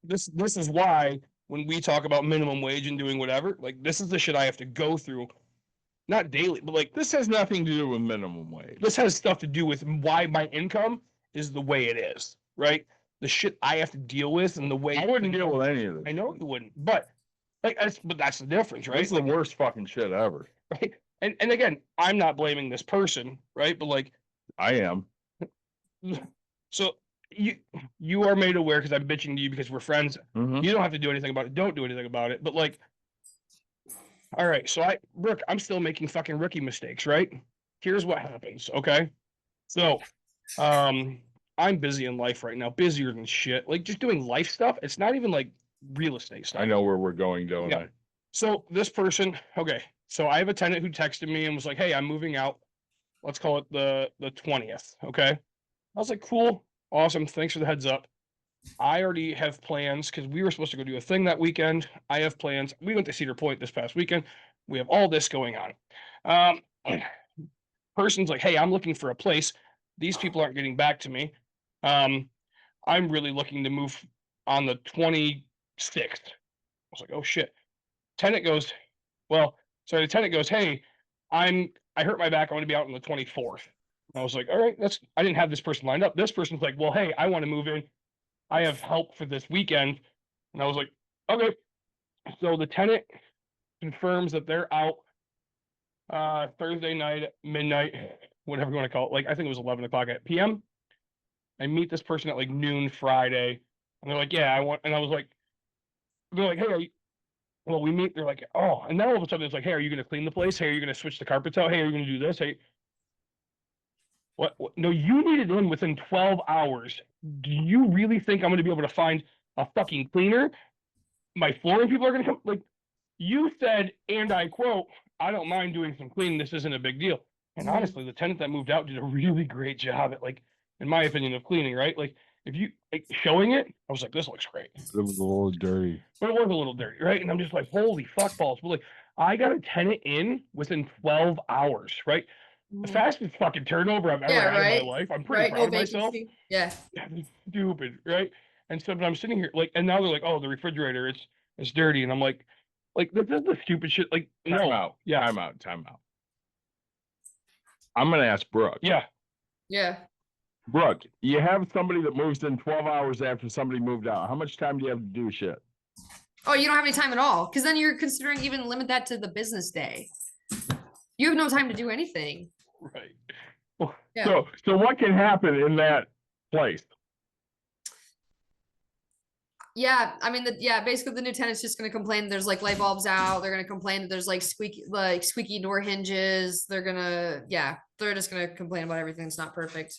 This is why when we talk about minimum wage and doing whatever, like this is the shit I have to go through, not daily, but like This has nothing to do with minimum wage. this has stuff to do with why my income is the way it is, right? The shit I have to deal with and the way I wouldn't deal with any of this. I know you wouldn't, but that's the difference, right? This is the worst fucking shit ever. Right? And again, I'm not blaming this person, right? But like, I am. so you are made aware because I'm bitching to you because we're friends. Mhm. You don't have to do anything about it. Don't do anything about it. But like, all right, so Brooke, I'm still making fucking rookie mistakes, right? Here's what happens, okay? So, I'm busy in life right now, busier than shit. Like just doing life stuff. It's not even like real estate stuff. I know where we're going, don't Yeah. I? So this person, okay. So I have a tenant who texted me and was like, "Hey, I'm moving out. Let's call it the 20th." Okay. I was like, "Cool, awesome. Thanks for the heads up." I already have plans because we were supposed to go do a thing that weekend. I have plans. We went to Cedar Point this past weekend. We have all this going on. Person's like, "Hey, I'm looking for a place. These people aren't getting back to me. I'm really looking to move on the 26th." I was like, "Oh shit." Tenant goes, the tenant goes, "Hey, I hurt my back. I want to be out on the 24th." I was like, "All right, I didn't have this person lined up." This person's like, "Well, hey, I want to move in. I have help for this weekend." And I was like, "Okay." So the tenant confirms that they're out Thursday night at midnight, whatever you want to call it. Like I think it was 11 o'clock at PM. I meet this person at like noon Friday, and they're like, "Yeah, I want." And I was like, "They're like, hey, are you?" Well, we meet. They're like, "Oh," and then all of a sudden it's like, "Hey, are you going to clean the place? Hey, are you going to switch the carpets out? Hey, are you going to do this? Hey, what? No, you need it in within 12 hours. Do you really think I'm going to be able to find a fucking cleaner? My flooring people are going to come. Like, you said, and I quote, I don't mind doing some cleaning. This isn't a big deal." And Mhm. honestly, the tenant that moved out did a really great job at, like, in my opinion, of cleaning, right? Like, if you like showing it, I was like, this looks great. It was a little dirty. But it was a little dirty, right? And I'm just like, holy fuck balls. But like, I got a tenant in within 12 hours, right? The Mhm. fastest fucking turnover I've ever Yeah, had right. in my life. I'm pretty Right, proud no of myself. vacancy. Yeah. Yeah, it's stupid, right? And so but I'm sitting here like, and now they're like, oh, the refrigerator, it's dirty, and I'm like, this is the stupid shit. Like, Time no, out. yeah, Time out. Time out. I'm gonna ask Brooke. yeah, Yeah. Brooke, you have somebody that moves in 12 hours after somebody moved out. How much time do you have to do shit? Oh, you don't have any time at all. Because then you're considering even limit that to the business day. You have no time to do anything. right. Well, Yeah. So what can happen in that place? Yeah, I mean, basically the new tenant's just gonna complain there's like light bulbs out. They're gonna complain that there's like squeaky door hinges. They're just gonna complain about everything that's not perfect.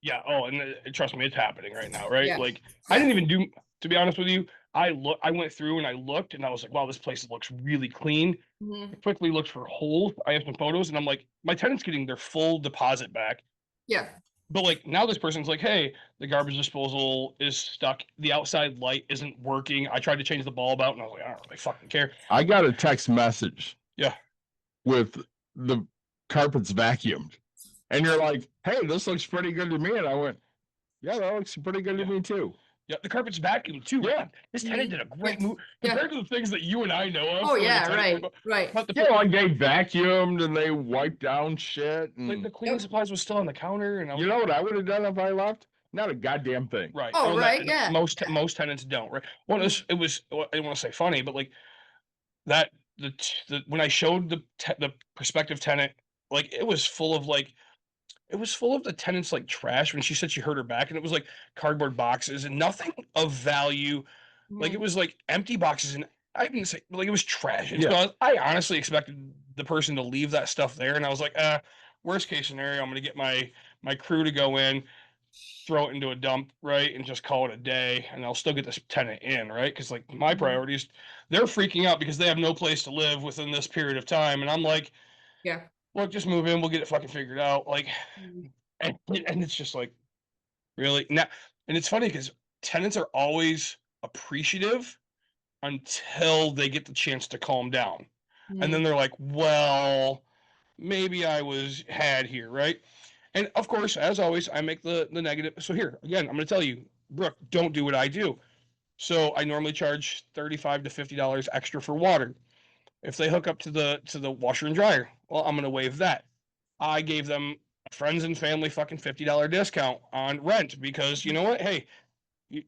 Yeah. Oh, and trust me, it's happening right now, right? Yeah. Like, I didn't even do. To be honest with you, I went through and I looked, and I was like, wow, this place looks really clean. Mhm. I quickly looked for holes. I have some photos, and I'm like, my tenant's getting their full deposit back. Yeah. But like now, this person's like, hey, the garbage disposal is stuck. The outside light isn't working. I tried to change the bulb out, and I was like, I don't really fucking care. I got a text message. Yeah. With the carpets vacuumed. And you're like, hey, this looks pretty good to me. And I went, yeah, that looks pretty good to me too. Yeah, the carpet's vacuumed too. Yeah. Right? This tenant did a great Yeah. move Yeah. compared to the things that you and I know of. Oh for, like, a yeah, tenant right, move out. right. But the, Yeah, like they vacuumed and they wiped down shit. like And the cleaning Yep. supplies was still on the counter, and I was you know what I would have done if I left? Not a goddamn thing. right. Oh, and right, yeah. Most tenants don't, right? Well, it was I didn't want to say funny, but like that when I showed the prospective tenant, like it was full of the tenant's like trash when she said she hurt her back, and it was like cardboard boxes and nothing of value. Like it Mhm. was like empty boxes, and I didn't say like it was trash. And Yeah. so I honestly expected the person to leave that stuff there, and I was like, worst case scenario, I'm gonna get my crew to go in, throw it into a dump, right, and just call it a day, and I'll still get this tenant in, right? Because like my Mhm. priorities, they're freaking out because they have no place to live within this period of time, and I'm like, Yeah. look, just move in, we'll get it fucking figured out, like, Mhm. and it's just like really now, and it's funny because tenants are always appreciative until they get the chance to calm down. And then Mhm. they're like, well, maybe I was had here, right? And of course, as always, I make the negative. So here, again, I'm gonna tell you, Brooke, don't do what I do. So I normally charge $35 to $50 extra for water. If they hook up to the washer and dryer, well, I'm gonna waive that. I gave them a friends and family fucking $50 discount on rent because you know what? Hey,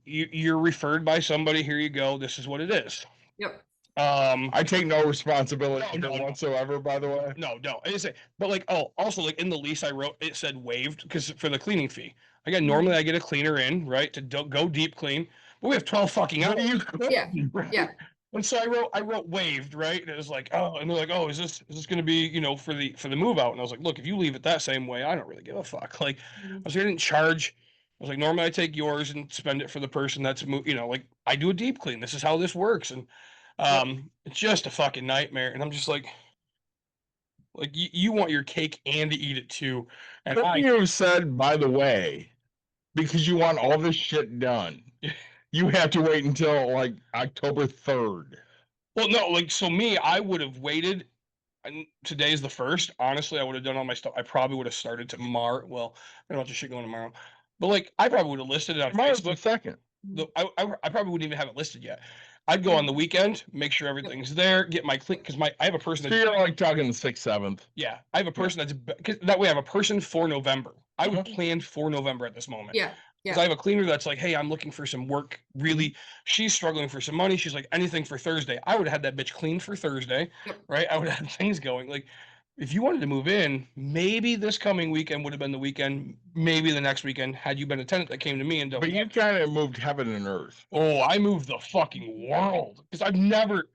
you're referred by somebody. Here you go. This is what it is. Yep. I take no responsibility No, no, no. whatsoever, by the way. No, I didn't say. But like, oh, also like in the lease I wrote, it said waived because for the cleaning fee. Again, normally I get a cleaner in, right, to go deep clean, but we have 12 fucking hours. Yeah. Right? Yeah. And so I wrote waived, right? And it was like, oh, and they're like, oh, is this going to be, for the move out? And I was like, look, if you leave it that same way, I don't really give a fuck. Like, I was like, I didn't charge. I was like, normally I take yours and spend it for the person that's like I do a deep clean. This is how this works, and it's just a fucking nightmare. And I'm just like you want your cake and to eat it too. And Couldn't you have said, by the way, because you want all this shit done, you have to wait until like October 3rd. Well, no, like so me, I would have waited. And today's the 1st. Honestly, I would have done all my stuff. I probably would have started tomorrow. Well, I don't know what shit going tomorrow, but like I probably would have listed it on Tomorrow's the Facebook. 2nd. I probably wouldn't even have it listed yet. I'd go on the weekend, make sure everything's there, get my clean because I have a person So that's you're like talking the 6th, 7th. yeah, I have a person that's because that way I have a person for November. I would Mhm. plan for November at this moment. Yeah. Because I have a cleaner that's like, hey, I'm looking for some work. Really, she's struggling for some money. She's like, anything for Thursday. I would have had that bitch clean for Thursday, Yep. right? I would have had things going. Like, if you wanted to move in, maybe this coming weekend would have been the weekend, maybe the next weekend, had you been a tenant that came to me and But you kind of moved heaven and earth. oh, I moved the fucking world because I've never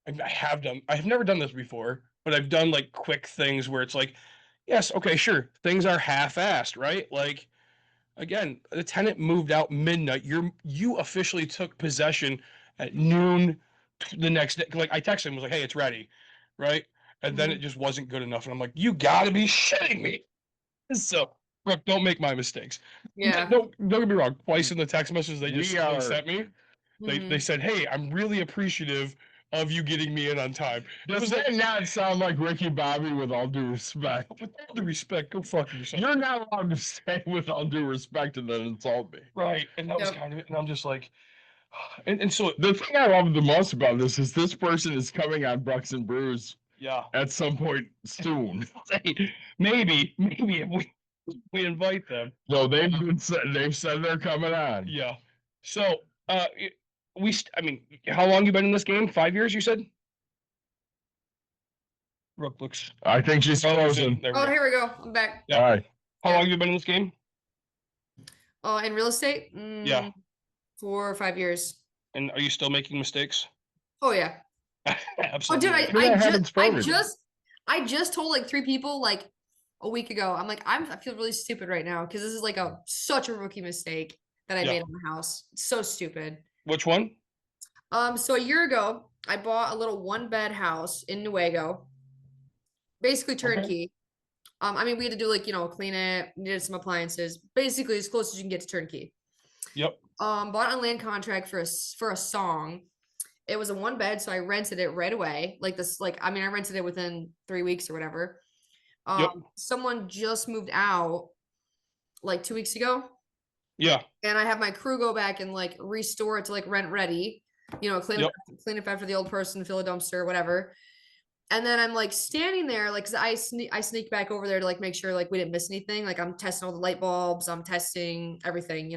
done this before, but I've done like quick things where it's like, yes, okay, sure, things are half-assed, right? Like, again, the tenant moved out midnight. You officially took possession at noon the next day. Like, I texted him, was like, hey, it's ready, right? And then it just wasn't good enough, and I'm like, you gotta be shitting me. So, Brooke, don't make my mistakes. Yeah. Don't get me wrong. Twice in the text messages they just We sent me, they Mhm. said, hey, I'm really appreciative of you getting me in on time. Does that not sound like Ricky Bobby with all due respect? With all due respect, go fuck yourself. You're not allowed to say with all due respect and then insult me. Right. And that was Yep. kind of it. And I'm just like, and so, The thing I love the most about this person is coming on Bucks and Brews yeah. at some point soon. Maybe if we invite them. So they've said they're coming on. Yeah. So, I mean, how long you been in this game? 5 years, you said? Brooke looks I think she's frozen. There we Oh, go. here we go. I'm back. Yeah. All right. How long you been in this game? Oh, in real estate? Yeah. 4 or 5 years. And are you still making mistakes? Oh yeah. Oh, Absolutely. dude, Yeah, it happens for everybody. I just told like 3 people like a week ago. I'm like, I feel really stupid right now because this is like such a rookie mistake that I Yeah. made on the house. It's so stupid. Which one? So a year ago, I bought a little 1-bed house in Newaygo, basically turnkey. I mean, we had to do like, clean it, needed some appliances, basically as close as you can get to turnkey. Yep. Bought a land contract for a song. It was a 1-bed, so I rented it right away. I rented it within 3 weeks or whatever. Yep. Someone just moved out like 2 weeks ago, Yeah. and I have my crew go back and like restore it to like rent ready. Clean it up for the old person, fill a dumpster, whatever. And then I'm like standing there, like, cause I sneak back over there to like make sure like we didn't miss anything. Like I'm testing all the light bulbs, I'm testing everything.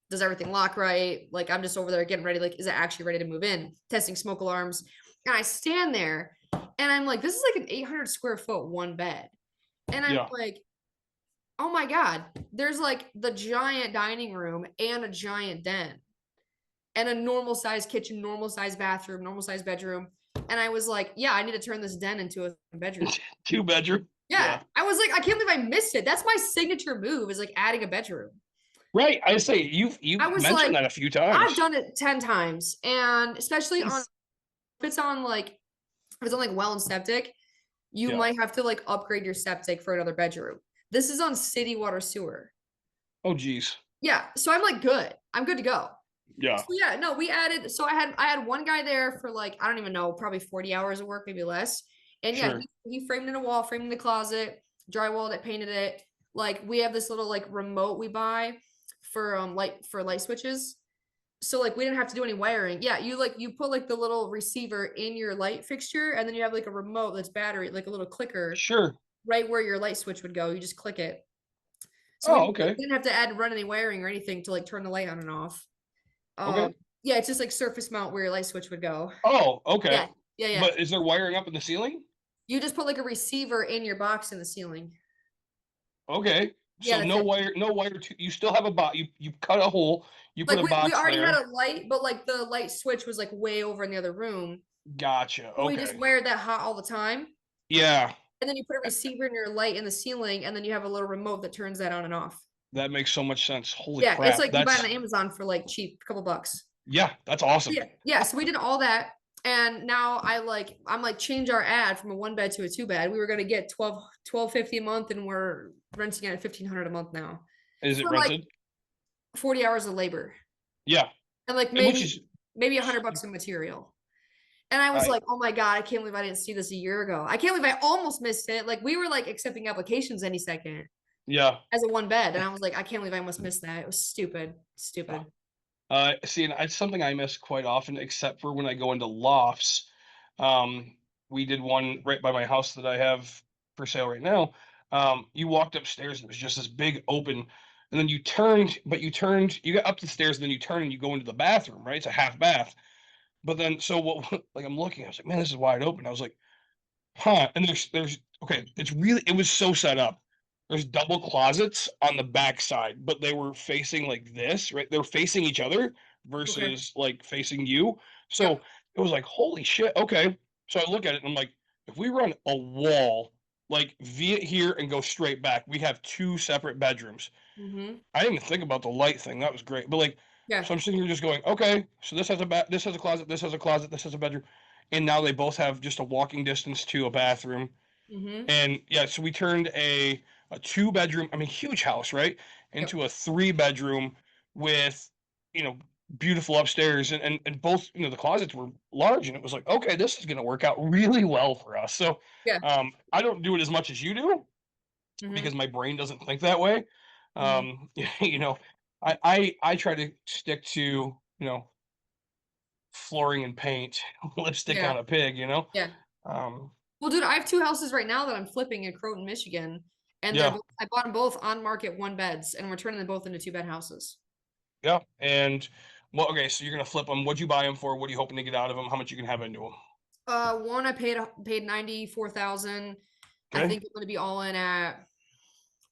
Does everything lock right? Like I'm just over there getting ready. Like, is it actually ready to move in? Testing smoke alarms. And I stand there, and I'm like, this is like an 800 square foot 1-bed, and I'm like, oh my god, there's like the giant dining room and a giant den, and a normal size kitchen, normal size bathroom, normal size bedroom. And I was like, yeah, I need to turn this den into a bedroom. 2-bedroom. Yeah. I was like, I can't believe I missed it. That's my signature move, is like adding a bedroom. Right. I say you've I was mentioned like, that a few times. I've done it 10 times. And especially if it's on like well and septic, you might have to like upgrade your septic for another bedroom. This is on city water sewer. Oh geez. Yeah. So I'm like, good. I'm good to go. Yeah. So yeah, no, we added, so I had one guy there for like, I don't even know, probably 40 hours of work, maybe less. And yeah, Sure. he framed in a wall, framed in the closet, drywalled it, painted it. Like we have this little like remote we buy for light switches. So like we didn't have to do any wiring. Yeah, you put like the little receiver in your light fixture, and then you have like a remote that's battery, like a little clicker Sure. right where your light switch would go. You just click it. So we okay. didn't have to run any wiring or anything to like turn the light on and off. Okay. Yeah, it's just like surface mount where your light switch would go. Oh, okay. Yeah. But is there wiring up in the ceiling? You just put like a receiver in your box in the ceiling. Okay. Yeah, So that's no it. wire you still have a box. You cut a hole, you put Like a box we already there. had a light, but like the light switch was like way over in the other room. Gotcha. So Okay. we just wired that hot all the time. Yeah. And then you put a receiver in your light in the ceiling, and then you have a little remote that turns that on and off. That makes so much sense. Holy Yeah, crap. it's like you buy That's it on Amazon for like cheap, a couple bucks. yeah, that's awesome. Yeah. So we did all that, and now I'm like change our ad from a 1-bed to a 2-bed. We were gonna get $12.50 a month, and we're renting it at $1,500 a month now. Is it For, like, rented? 40 hours of labor, Yeah. and like And which is maybe $100 in material. And I was Right. like, oh my god, I can't believe I didn't see this a year ago. I can't believe I almost missed it. Like we were like accepting applications any second yeah. as a 1-bed, and I was like, I can't believe I almost missed that. It was stupid. See, and it's something I miss quite often, except for when I go into lofts. We did one right by my house that I have for sale right now. You walked upstairs and it was just this big open, and then you got up the stairs, and then you turn and you go into the bathroom, right? It's a half bath. But then, so what, like I'm looking, I was like, man, this is wide open. I was like, huh, and there's okay, it was so set up. There's double closets on the back side, but they were facing like this, right? They were facing each other Okay. versus like facing you. Yep. So it was like, holy shit, okay. So I look at it and I'm like, if we run a wall like via here and go straight back, we have two separate bedrooms. Mm-hmm. I didn't even think about the light thing. That was great. But like, Yeah. so I'm sitting here just going, okay, so this has a closet, this has a closet, this has a bedroom, and now they both have just a walking distance to a bathroom. Mm-hmm. And yeah, so we turned a 2 bedroom, I mean, huge house, right, Yep. into a 3 bedroom with, you know, beautiful upstairs, and both, you know, the closets were large, and it was like, okay, this is going to work out really well for us. So, Yeah. I don't do it as much as you do Mm-hmm. because my brain doesn't think that way. Mm-hmm. You know, I try to stick to, you know, flooring and paint, lipstick Yeah. on a pig, you know. Yeah. Um, Well, dude, I have two houses right now that I'm flipping in Croton, Michigan, and yeah. I bought them both on market 1 beds, and we're turning them both into 2-bed houses. Yeah, and well, okay, so you're gonna flip them. What'd you buy them for? What are you hoping to get out of them? How much you can have into them? One I paid 94,000. I Okay, think I'm gonna be all in at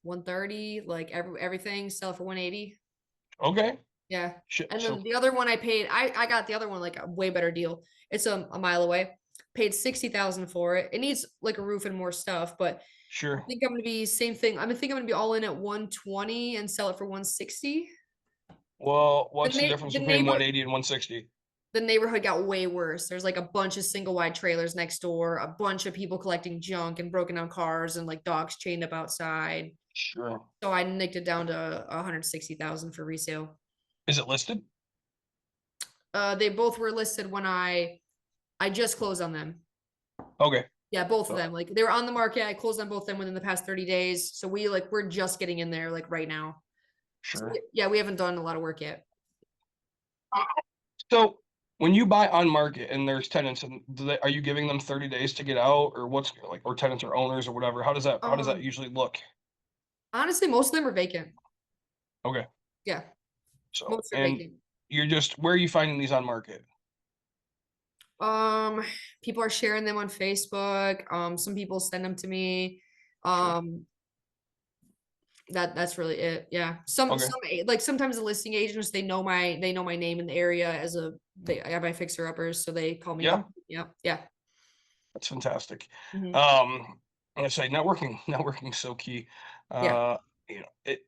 130, like everything, sell it for 180. okay, Yeah. shit. And So then the other one I got the other one like a way better deal. It's a mile away. Paid 60,000 for it. It needs like a roof and more stuff, but I sure. think I'm gonna be same thing. I think I'm gonna be all in at 120 and sell it for 160. Well, The what's the na- difference the between neighbor 180 and 160? the neighborhood got way worse. There's like a bunch of single wide trailers next door, a bunch of people collecting junk and broken down cars and like dogs chained up outside. Sure. So I nicked it down to 160,000 for resale. Is it listed? They both were listed when I just closed on them. Okay. Yeah, both of So them. Like they were on the market. I closed on both of them within the past 30 days. So we're just getting in there like right now. So sure. yeah, we haven't done a lot of work yet. So when you buy on market and there's tenants, and are you giving them 30 days to get out, or what's like, or tenants or owners or whatever? How does that Um, usually look? Honestly, most of them are vacant. Okay. Yeah, So most are and vacant. you're just where are you finding these on market? Um, People are sharing them on Facebook. Some people send them to me. Sure. Um, that's really it. Yeah. Okay. Like sometimes the listing agents they know my name in the area as I have my fixer uppers, so they call me Yeah. up. Yeah. Yeah. That's fantastic. Mhm. I say networking's so key. Yeah. Uh, it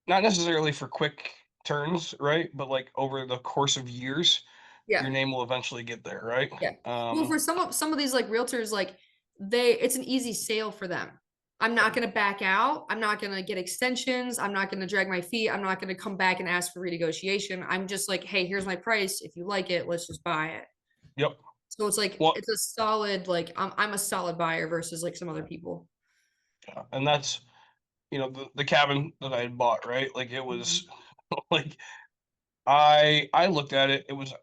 not necessarily for quick turns, right? But like over the course of years, Yeah. your name will eventually get there, right? Yeah. Well, Um, for some of these like realtors, like it's an easy sale for them. I'm not gonna back out. I'm not gonna get extensions. I'm not gonna drag my feet. I'm not gonna come back and ask for renegotiation. I'm just like, hey, here's my price. If you like it, let's just buy it. yep. So it's like Well, it's a solid like I'm a solid buyer versus like some other people. yeah, and that's the cabin that I had bought, right? Like it Mhm. was like I looked at it. It was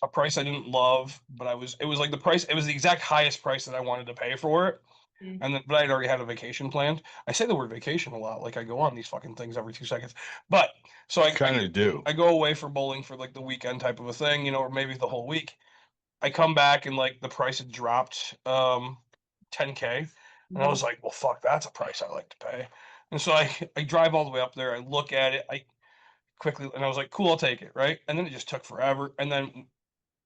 a price I didn't love, but it was like the price. It was the exact highest price that I wanted to pay for it. Mm. And then, but I'd already had a vacation planned. I say the word vacation a lot, like I go on these fucking things every 2 seconds. But so Kind of do. I go away for bowling for like the weekend type of a thing, or maybe the whole week. I come back and like the price had dropped 10K, and I Mhm. was like, well, fuck, that's a price I like to pay. And so I drive all the way up there. I look at it. I quickly and I was like, cool, I'll take it, right? And then it just took forever. And then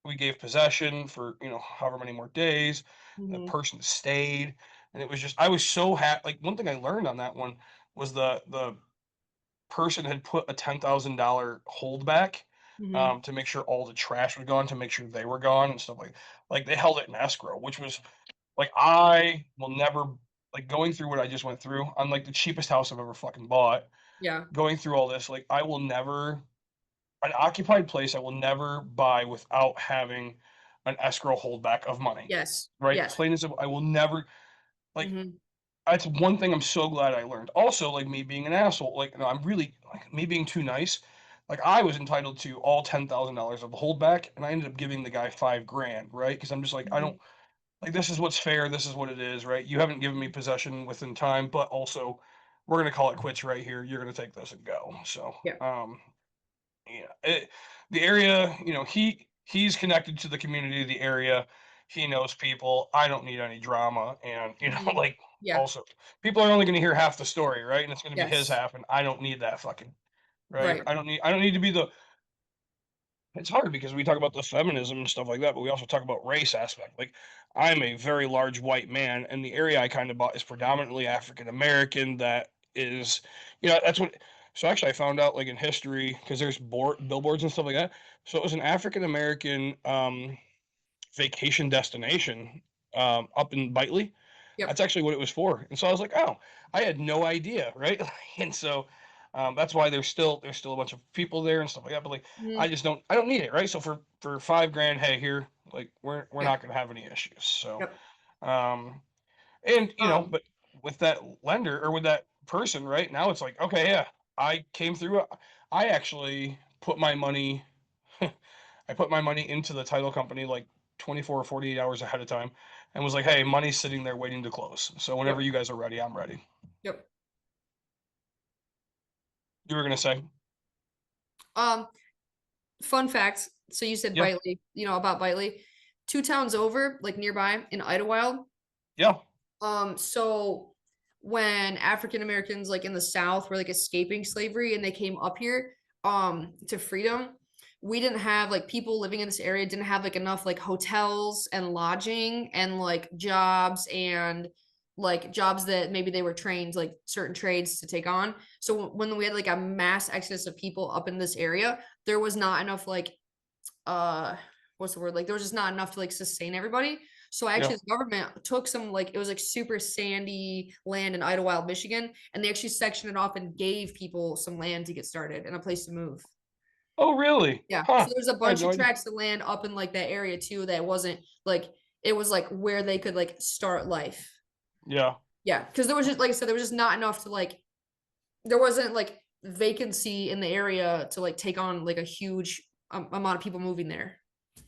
we gave possession for however many more days. The Mhm. person stayed, and it was just I was so happy. Like one thing I learned on that one was the person had put a $10,000 holdback Mhm. to make sure all the trash was gone, to make sure they were gone and stuff like they held it in escrow, which was like I will never like going through what I just went through on like the cheapest house I've ever fucking bought. Yeah. Going through all this, like I will never an occupied place I will never buy without having an escrow holdback of money, Yes. right? Yes. Plain and simple. I will never like. Mhm. That's one thing I'm so glad I learned. Also, like me being an asshole, like no, I'm really like me being too nice. Like I was entitled to all $10,000 of the holdback, and I ended up giving the guy 5 grand, right? Because I'm just like I don't Mhm. like this is what's fair. This is what it is, right? You haven't given me possession within time, but also we're gonna call it quits right here. You're gonna take this and go. So, Yeah. yeah, the area, he's connected to the community of the area. he knows people. I don't need any drama, and Mhm. like Yeah. also people are only going to hear half the story, right? And it's going to be his Yes. half, and I don't need that fucking right. Right. I don't need to be the. It's hard because we talk about the feminism and stuff like that, but we also talk about race aspect. Like, I'm a very large white man, and the area I kind of bought is predominantly African American. That is, that's what. So actually, I found out like in history because there's billboards and stuff like that. So it was an African American vacation destination up in Bitely. Yep. That's actually what it was for. And so I was like, oh, I had no idea, right? And so that's why there's still a bunch of people there and stuff like that. But like, Mhm. I don't need it, right? So for $5,000, hey, here, like we're Yeah. not gonna have any issues. So Yep. um, and Um, but with that lender or with that person, right now it's like, okay, yeah, I came through. I actually put my money I put my money into the title company like 24 or 48 hours ahead of time and was like, hey, money's sitting there waiting to close. So whenever yep. you guys are ready, I'm ready. Yep. You were going to say? Um, fun fact. So you said Yeah. Bitely, about Bitely. 2 towns over, like nearby in Idlewild. Yeah. So when African Americans like in the South were like escaping slavery and they came up here to freedom, we didn't have like people living in this area didn't have like enough like hotels and lodging and like jobs that maybe they were trained like certain trades to take on. So when we had like a mass exodus of people up in this area, there was not enough like what's the word? Like there was just not enough to like sustain everybody. So Yeah. actually the government took some like it was like super sandy land in Idlewild, Michigan, and they actually sectioned it off and gave people some land to get started and a place to move. Oh, really? Yeah. Huh. So there's a I had bunch no of idea. tracts of land up in like that area too that wasn't like it was like where they could like start life. Yeah. Yeah. Because there was just like I said, there was just not enough to like there wasn't like vacancy in the area to like take on like a huge amount of people moving there.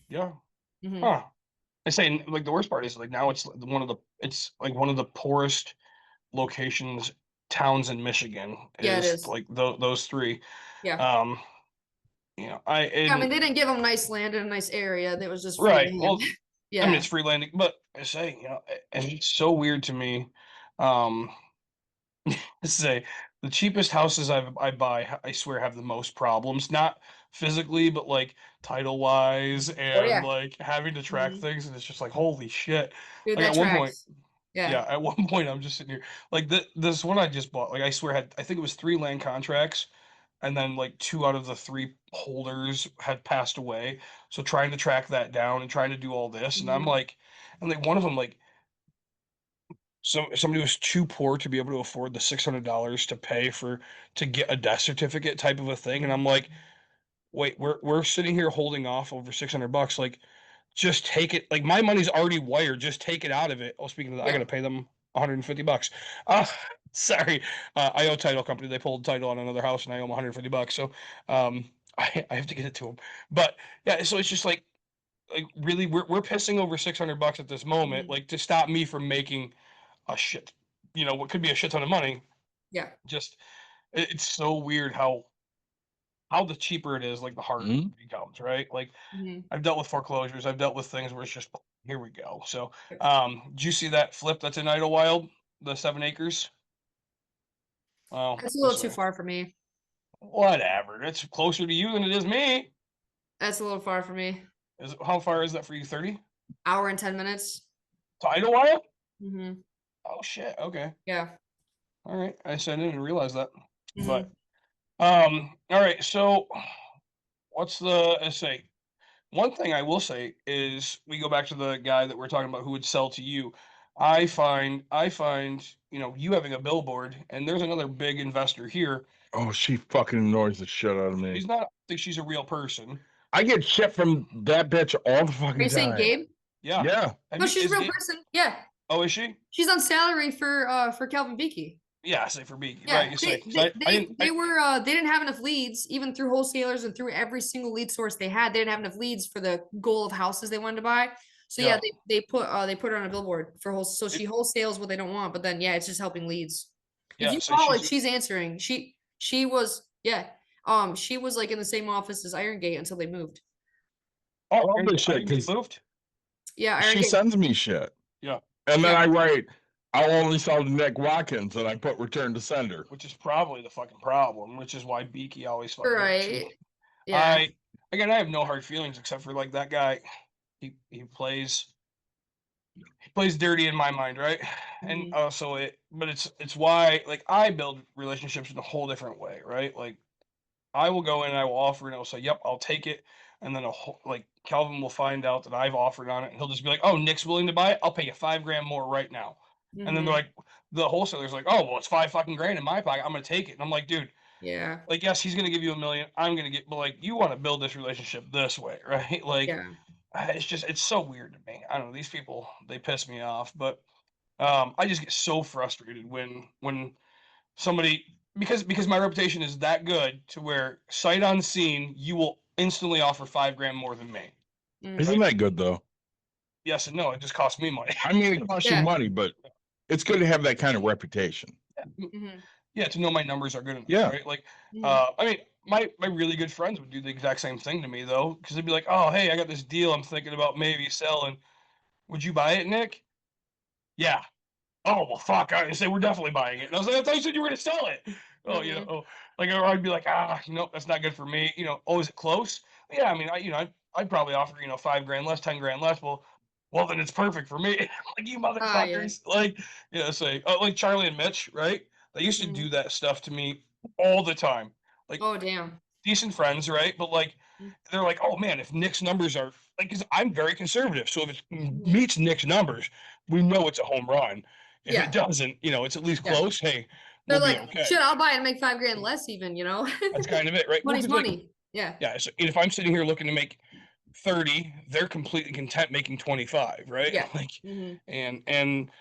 Yeah. Mhm. Huh. I say like the worst part is like now it's like one of the poorest locations towns in Michigan Yeah, it is is. like those three. Yeah. Um, Yeah, I mean, and they didn't give them nice land in a nice area. That was just free right. land. Well, I mean, Yeah. it's free landing, but I say, and it's so weird to me. Um, to say the cheapest houses I buy, I swear, have the most problems. Not physically, but like title wise, Oh and yeah. like having to track Mhm. things, and it's just like holy shit. Dude, Like that at one point, tracks. Yeah. yeah, at one point I'm just sitting here, like this one I just bought. Like I swear, I think it was 3 land contracts, and then like 2 out of the 3 holders had passed away. So trying to track that down and trying to do all this, and Mhm. I'm like one of them like somebody was too poor to be able to afford the $600 to pay for to get a death certificate type of a thing, and I'm like, wait, we're sitting here holding off over $600, like just take it, like my money's already wired, just take it out of it. Oh, speaking of that, I Yeah. gotta pay them $150. Uh, sorry, I owe title company. They pulled title on another house, and I owe them $150. So, I have to get it to them. But yeah, so it's just like really, we're pissing over $600 at this moment, Mhm. like to stop me from making a shit, what could be a shit ton of money. Yeah. Just it's so weird how the cheaper it is, like the harder Mhm. it becomes, right? Like Mhm. I've dealt with foreclosures. I've dealt with things where it's just here we go. So, Yep. did you see that flip that's in Idlewild, the 7 acres? Well, That's a little this too way. far for me. Whatever. It's closer to you than it is me. That's a little far for me. How far is that for you? 30 Hour and 10 minutes. to Idlewild? Mhm. Oh shit. Okay. Yeah. All right. I said I didn't realize that. But Mhm. all right. So what's the let's say one thing I will say is we go back to the guy that we're talking about who would sell to you. I find, you having a billboard, and there's another big investor here. Oh, she fucking annoys the shit out of me. She's not, I think she's a real person. I get shit from that bitch all the Are you fucking saying time. Gabe? Yeah. Yeah. No, she's a real Gabe? person. Yeah. Oh, is she? She's on salary for Calvin Beakey. Yeah, say for Beaky, right? Yeah, You say they 'cause they I they didn't. they were they didn't have enough leads even through wholesalers and through every single lead source they had. They didn't have enough leads for the goal of houses they wanted to buy. So yeah, Yeah. they put her on a billboard for whole. So she wholesales what they don't want, but then yeah, it's just helping leads. If Yeah. you So call she's it, she's answering. She was yeah. She was like in the same office as Iron Gate until they moved. oh, All Iron this shit Gate because moved. Yeah, I She already sends me shit. Yeah. And then Yeah. I write, I'll only sell to Nick Watkins, and I put return to sender. Which is probably the fucking problem, which is why Beaky always fucking hits me. right. Yeah. I have no hard feelings except for like that guy. He plays dirty in my mind, right? And Mhm. but it's why like I build relationships in a whole different way, right? Like I will go in and I will offer and I'll say, "Yep, I'll take it." And then like Calvin will find out that I've offered on it, and he'll just be like, "Oh, Nick's willing to buy it. I'll pay you $5 grand more right now." And then they're Mhm. like, the wholesaler's like, "Oh, well, it's 5 fucking grand in my pocket. I'm gonna take it." And I'm like, "Dude, Yeah. like, yes, he's gonna give you $1 million. I'm gonna get, but like, you want to build this relationship this way, right? Like, Yeah. it's so weird to me. I don't know. These people, they piss me off, but I just get so frustrated when somebody because my reputation is that good to where sight unseen, you will instantly offer 5 grand more than me. Isn't Mhm. that good, though? Yes and no. It just costs me money. I mean, it costs you Yeah. money, but it's good to have that kind of reputation. Mhm. Yeah, to know my numbers are good enough, Yeah. right? Like, Mhm. I mean, my really good friends would do the exact same thing to me though, because they'd be like, "Oh, hey, I got this deal. I'm thinking about maybe selling. Would you buy it, Nick?" Yeah. Oh, well, fuck. I say we're definitely buying it. And I was like, I thought you said you were going to sell it. Oh, Mhm. like, or I'd be like, that's not good for me. Oh, is it close? Yeah, I mean, I'd probably offer, 5 grand less, 10 grand less. Well, then it's perfect for me. Like, you Ah, yeah. motherfuckers. Like, say, like Charlie and Mitch, right? They used to Mhm. do that stuff to me all the time. Like, Oh, damn. decent friends, right? But like, Mm. they're like, oh man, if Nick's numbers are like, because I'm very conservative, so if it Mhm. meets Nick's numbers, we know it's a home run. If it Yeah. doesn't, it's at least Yeah. close. Hey, They're we'll be like, okay. "Shit, I'll buy it and make 5 grand less even," you know? That's kind of it, right? Well, Money's because like, money. Yeah. yeah, so if I'm sitting here looking to make 30, they're completely content making 25, right? Yeah. Like, Mhm. and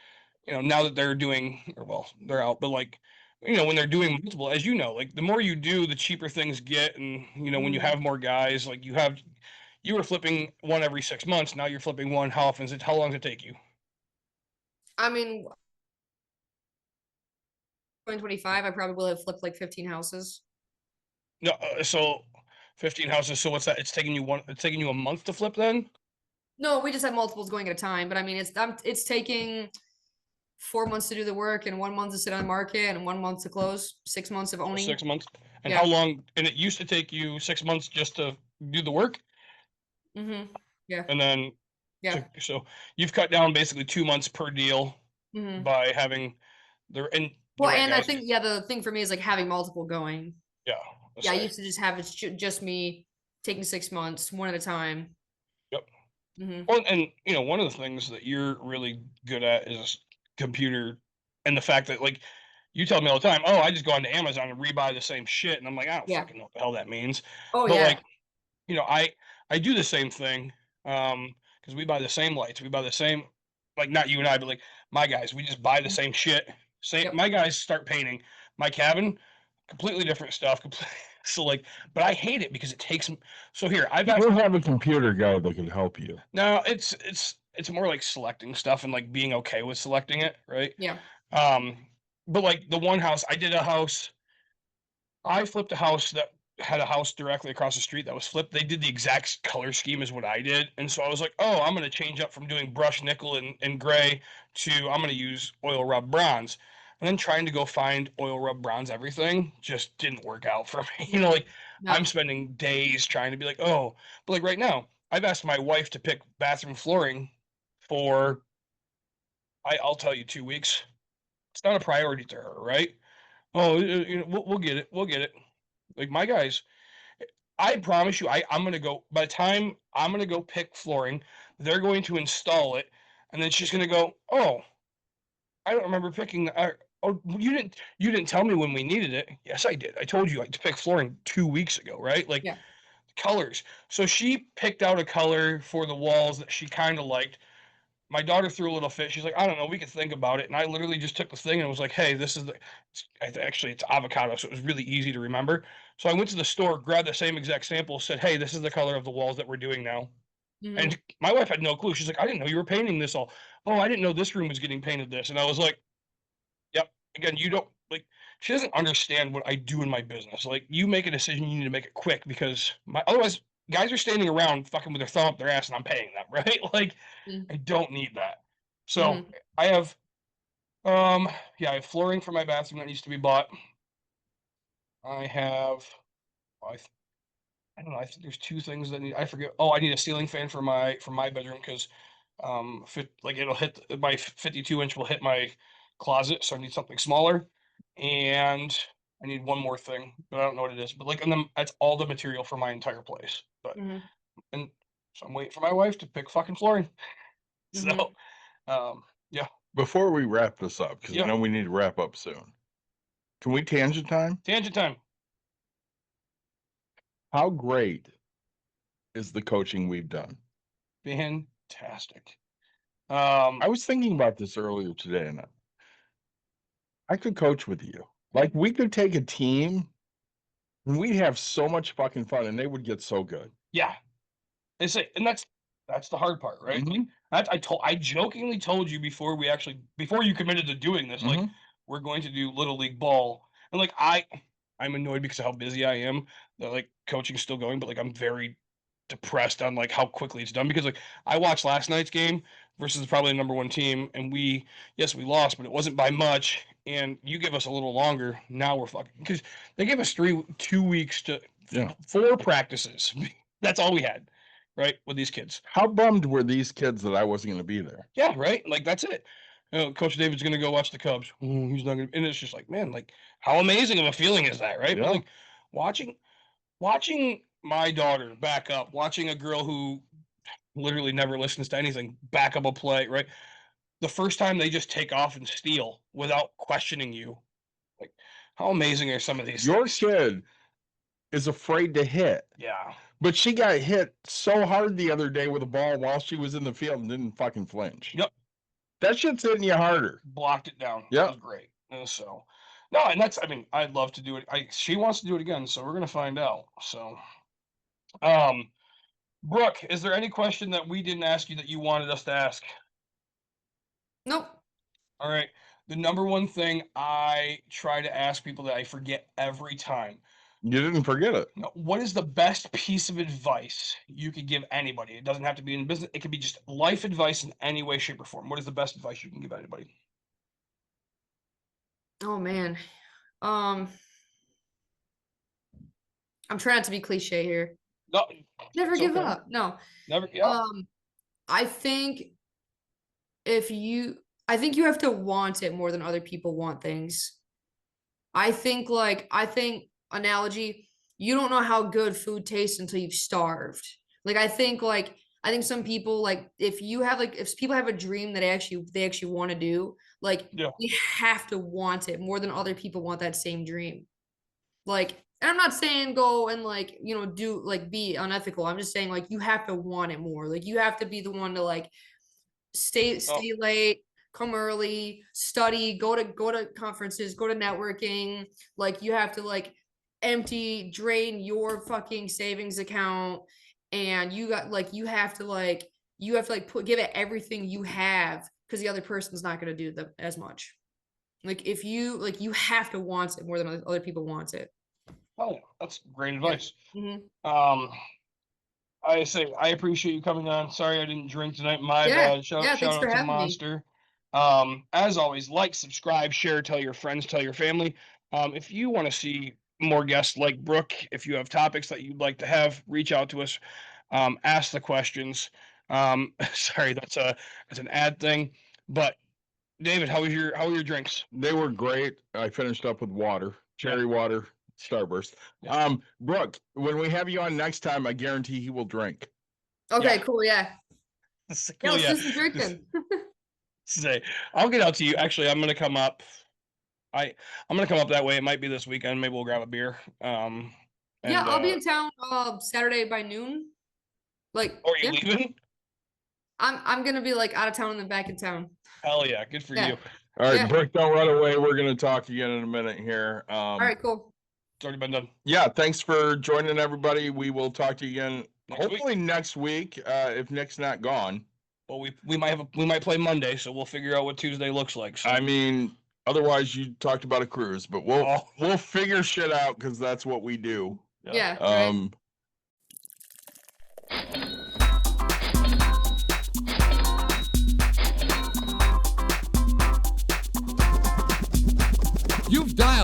now that they're doing, or well, they're out, but like, when they're doing multiple, as you know, like the more you do, the cheaper things get. And, when you Mhm. have more guys, like you were flipping one every 6 months. Now you're flipping one. How long does it take you? I mean, 2025, I probably will have flipped like 15 houses. No, so 15 houses. So what's that? It's taking you a month to flip then? No, we just have multiples going at a time, but I mean, it's taking 4 months to do the work and 1 month to sit on the market and 1 month to close, 6 months of So owning. 6 months. And how Yeah. long? And it used to take you 6 months just to do the work. Mhm. Yeah. And then, Yeah. so you've cut down basically 2 months per deal Mhm. by having the Well, right and I guys. think, yeah, the thing for me is like having multiple going. Yeah. Yeah, I Say, used to just have just me taking 6 months, one at a time. yep. Mhm. Well, and one of the things that you're really good at is computer, and the fact that like you tell me all the time, oh, I just go onto Amazon and rebuy the same shit, and I'm like, I don't Yeah. fucking know what the hell that means. Oh, But yeah. like, I do the same thing, because we buy the same lights, we buy the same, like not you and I, but like my guys, we just buy the Mm. same shit. Same, Yep. my guys start painting my cabin, completely different stuff. So like, but I hate it because it takes. So here, I've got We'll have a computer guy that can help you. no, it's more like selecting stuff and like being okay with selecting it, right? Yeah. Um, but like the one house, I flipped a house that had a house directly across the street that was flipped. They did the exact color scheme as what I did. And so I was like, oh, I'm going to change up from doing brushed nickel and gray to I'm going to use oil rub bronze. And then trying to go find oil rub bronze everything just didn't work out for me. Mhm. Like I'm No. spending days trying to be like, oh, but like right now, I've asked my wife to pick bathroom flooring for, I'll tell you, 2 weeks. It's not a priority to her, right? Oh, we'll get it. We'll get it. Like my guys, I promise you, I'm gonna go. By the time I'm gonna go pick flooring, they're going to install it, and then she's gonna go, "Oh, I don't remember picking. Oh, you didn't tell me when we needed it. Yes, I did. I told you to pick flooring 2 weeks ago, right? Like Yeah. colors. So she picked out a color for the walls that she kind of liked. My daughter threw a little fit. She's like, I don't know, we could think about it. And I literally just took the thing and was like, hey, this is actually it's avocado, so it was really easy to remember. So I went to the store, grabbed the same exact sample, said, hey, this is the color of the walls that we're doing now. Mhm. And my wife had no clue. She's like, I didn't know you were painting this all. Oh, I didn't know this room was getting painted this. And I was like, yep. Again, you don't like. She doesn't understand what I do in my business. Like, you make a decision, you need to make it quick because otherwise guys are standing around fucking with their thumb up their ass, and I'm paying them, right? Like, Mm. I don't need that. So Mhm. I have, yeah, I have flooring for my bathroom that needs to be bought. I have, I don't know. I think there's two things that need. I forget. Oh, I need a ceiling fan for my bedroom because, like it'll hit my 52 inch will hit my closet, so I need something smaller, and I need one more thing, but I don't know what it is. But like, and then that's all the material for my entire place. But Mhm. and so I'm waiting for my wife to pick fucking flooring. Mhm. So, um, yeah, Before we wrap this up, because I yeah, know we need to wrap up soon, can we tangent time? tangent time. How great is the coaching we've done? Fantastic. I was thinking about this earlier today, and I could coach with you. Like, we could take a team and we'd have so much fucking fun, and they would get so good. Yeah, and that's the hard part, right? Like, Mhm. I jokingly told you before you committed to doing this, like, Mhm. we're going to do little league ball, and like I'm annoyed because of how busy I am that like coaching's still going, but like I'm very depressed on like how quickly it's done because like I watched last night's game versus probably the number one team, and yes, we lost, but it wasn't by much. And you give us a little longer, now we're fucking because they gave us 2 weeks to Yeah. 4 practices. That's all we had, right, with these kids. How bummed were these kids that I wasn't going to be there? Yeah, right. Like that's it. Coach David's gonna go watch the Cubs. He's not gonna, and it's just like, man, like how amazing of a feeling is that, right? But Yeah. like watching watching my daughter back up, watching a girl who literally never listens to anything back up a play, right? The first time they just take off and steal without questioning you. Like, how amazing are some of these Your things? kid is afraid to hit, Yeah. but she got hit so hard the other day with a ball while she was in the field and didn't fucking flinch. Yep. That shit's hitting you harder. Blocked it down. It Yeah. was great. So no, and I mean, I'd love to do it. She wants to do it again, so we're gonna find out. So um Brooke, is there any question that we didn't ask you that you wanted us to ask? Nope. All right. The number one thing I try to ask people that I forget every time. You didn't forget it. Now, what is the best piece of advice you could give anybody? It doesn't have to be in business. It could be just life advice in any way, shape, or form. What is the best advice you can give anybody? Oh man. Um, I'm trying not to be cliche here. No, Never it's give okay. up. No. Never. Yeah. I think if you I think you have to want it more than other people want things. I think analogy, you don't know how good food tastes until you've starved. I think some people if people have a dream that they actually want to do, like Yeah. you have to want it more than other people want that same dream. Like, and I'm not saying go and do be unethical. I'm just saying like you have to want it more. Like you have to be the one to like Oh, stay late, come early, study, go to conferences, go to networking. Like you have to drain your fucking savings account, and you have to give it everything you have because the other person's not going to do as much. Like if you you have to want it more than other people want it. oh, yeah, that's great Yeah. advice. Hmm. I say I appreciate you coming on. Sorry I didn't drink tonight. My Yeah. bad. Yeah. Shout Thanks for out to having me. Monster. As always, like, subscribe, share, tell your friends, tell your family. If you want to see more guests like Brooke, if you have topics that you'd like to have, reach out to us. Ask the questions. Sorry, that's an ad thing. But David, how were your drinks? They were great. I finished up with water, cherry water, Starburst. Yeah. Brooke, when we have you on next time, I guarantee he will drink. Okay. Yeah. Cool. Yeah. Yeah. Cool, Let's yeah. do some drinking. Say, I'll get out to you. Actually, I'm gonna come up. I'm gonna come up that way. It might be this weekend. Maybe we'll grab a beer. Yeah, And I'll be in town Saturday by noon. Like, are you yeah, leaving? I'm gonna be like out of town and then back in town. Hell yeah, good for Yeah. you. All right, Yeah. Brooke, don't run away. We're going to talk again in a minute here. All right, cool. It's already been done. Yeah, thanks for joining everybody. We will talk to you again Next week. hopefully next week if Nick's not gone. Well, we might play Monday, so we'll figure out what Tuesday looks like. So. I mean, otherwise you talked about a cruise, but we'll figure shit out because that's what we do. Yeah. Right.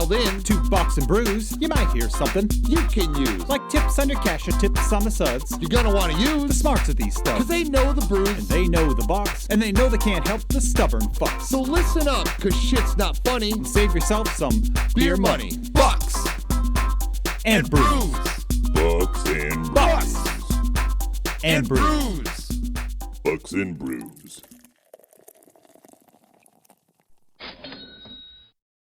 dialed in. To Bucks and Brews, you might hear something You can use. like tips on your cash or tips on the suds. You're gonna want to The use. smarts of these Cause stuff. they know the brews. And they know the Bucks, and they know they can't help the stubborn fucks. So listen up, cause shit's not funny. And save yourself some Beer money. Bucks. and brews. Bucks and Bucks Brews. and brews. Brews. Bucks and Brews.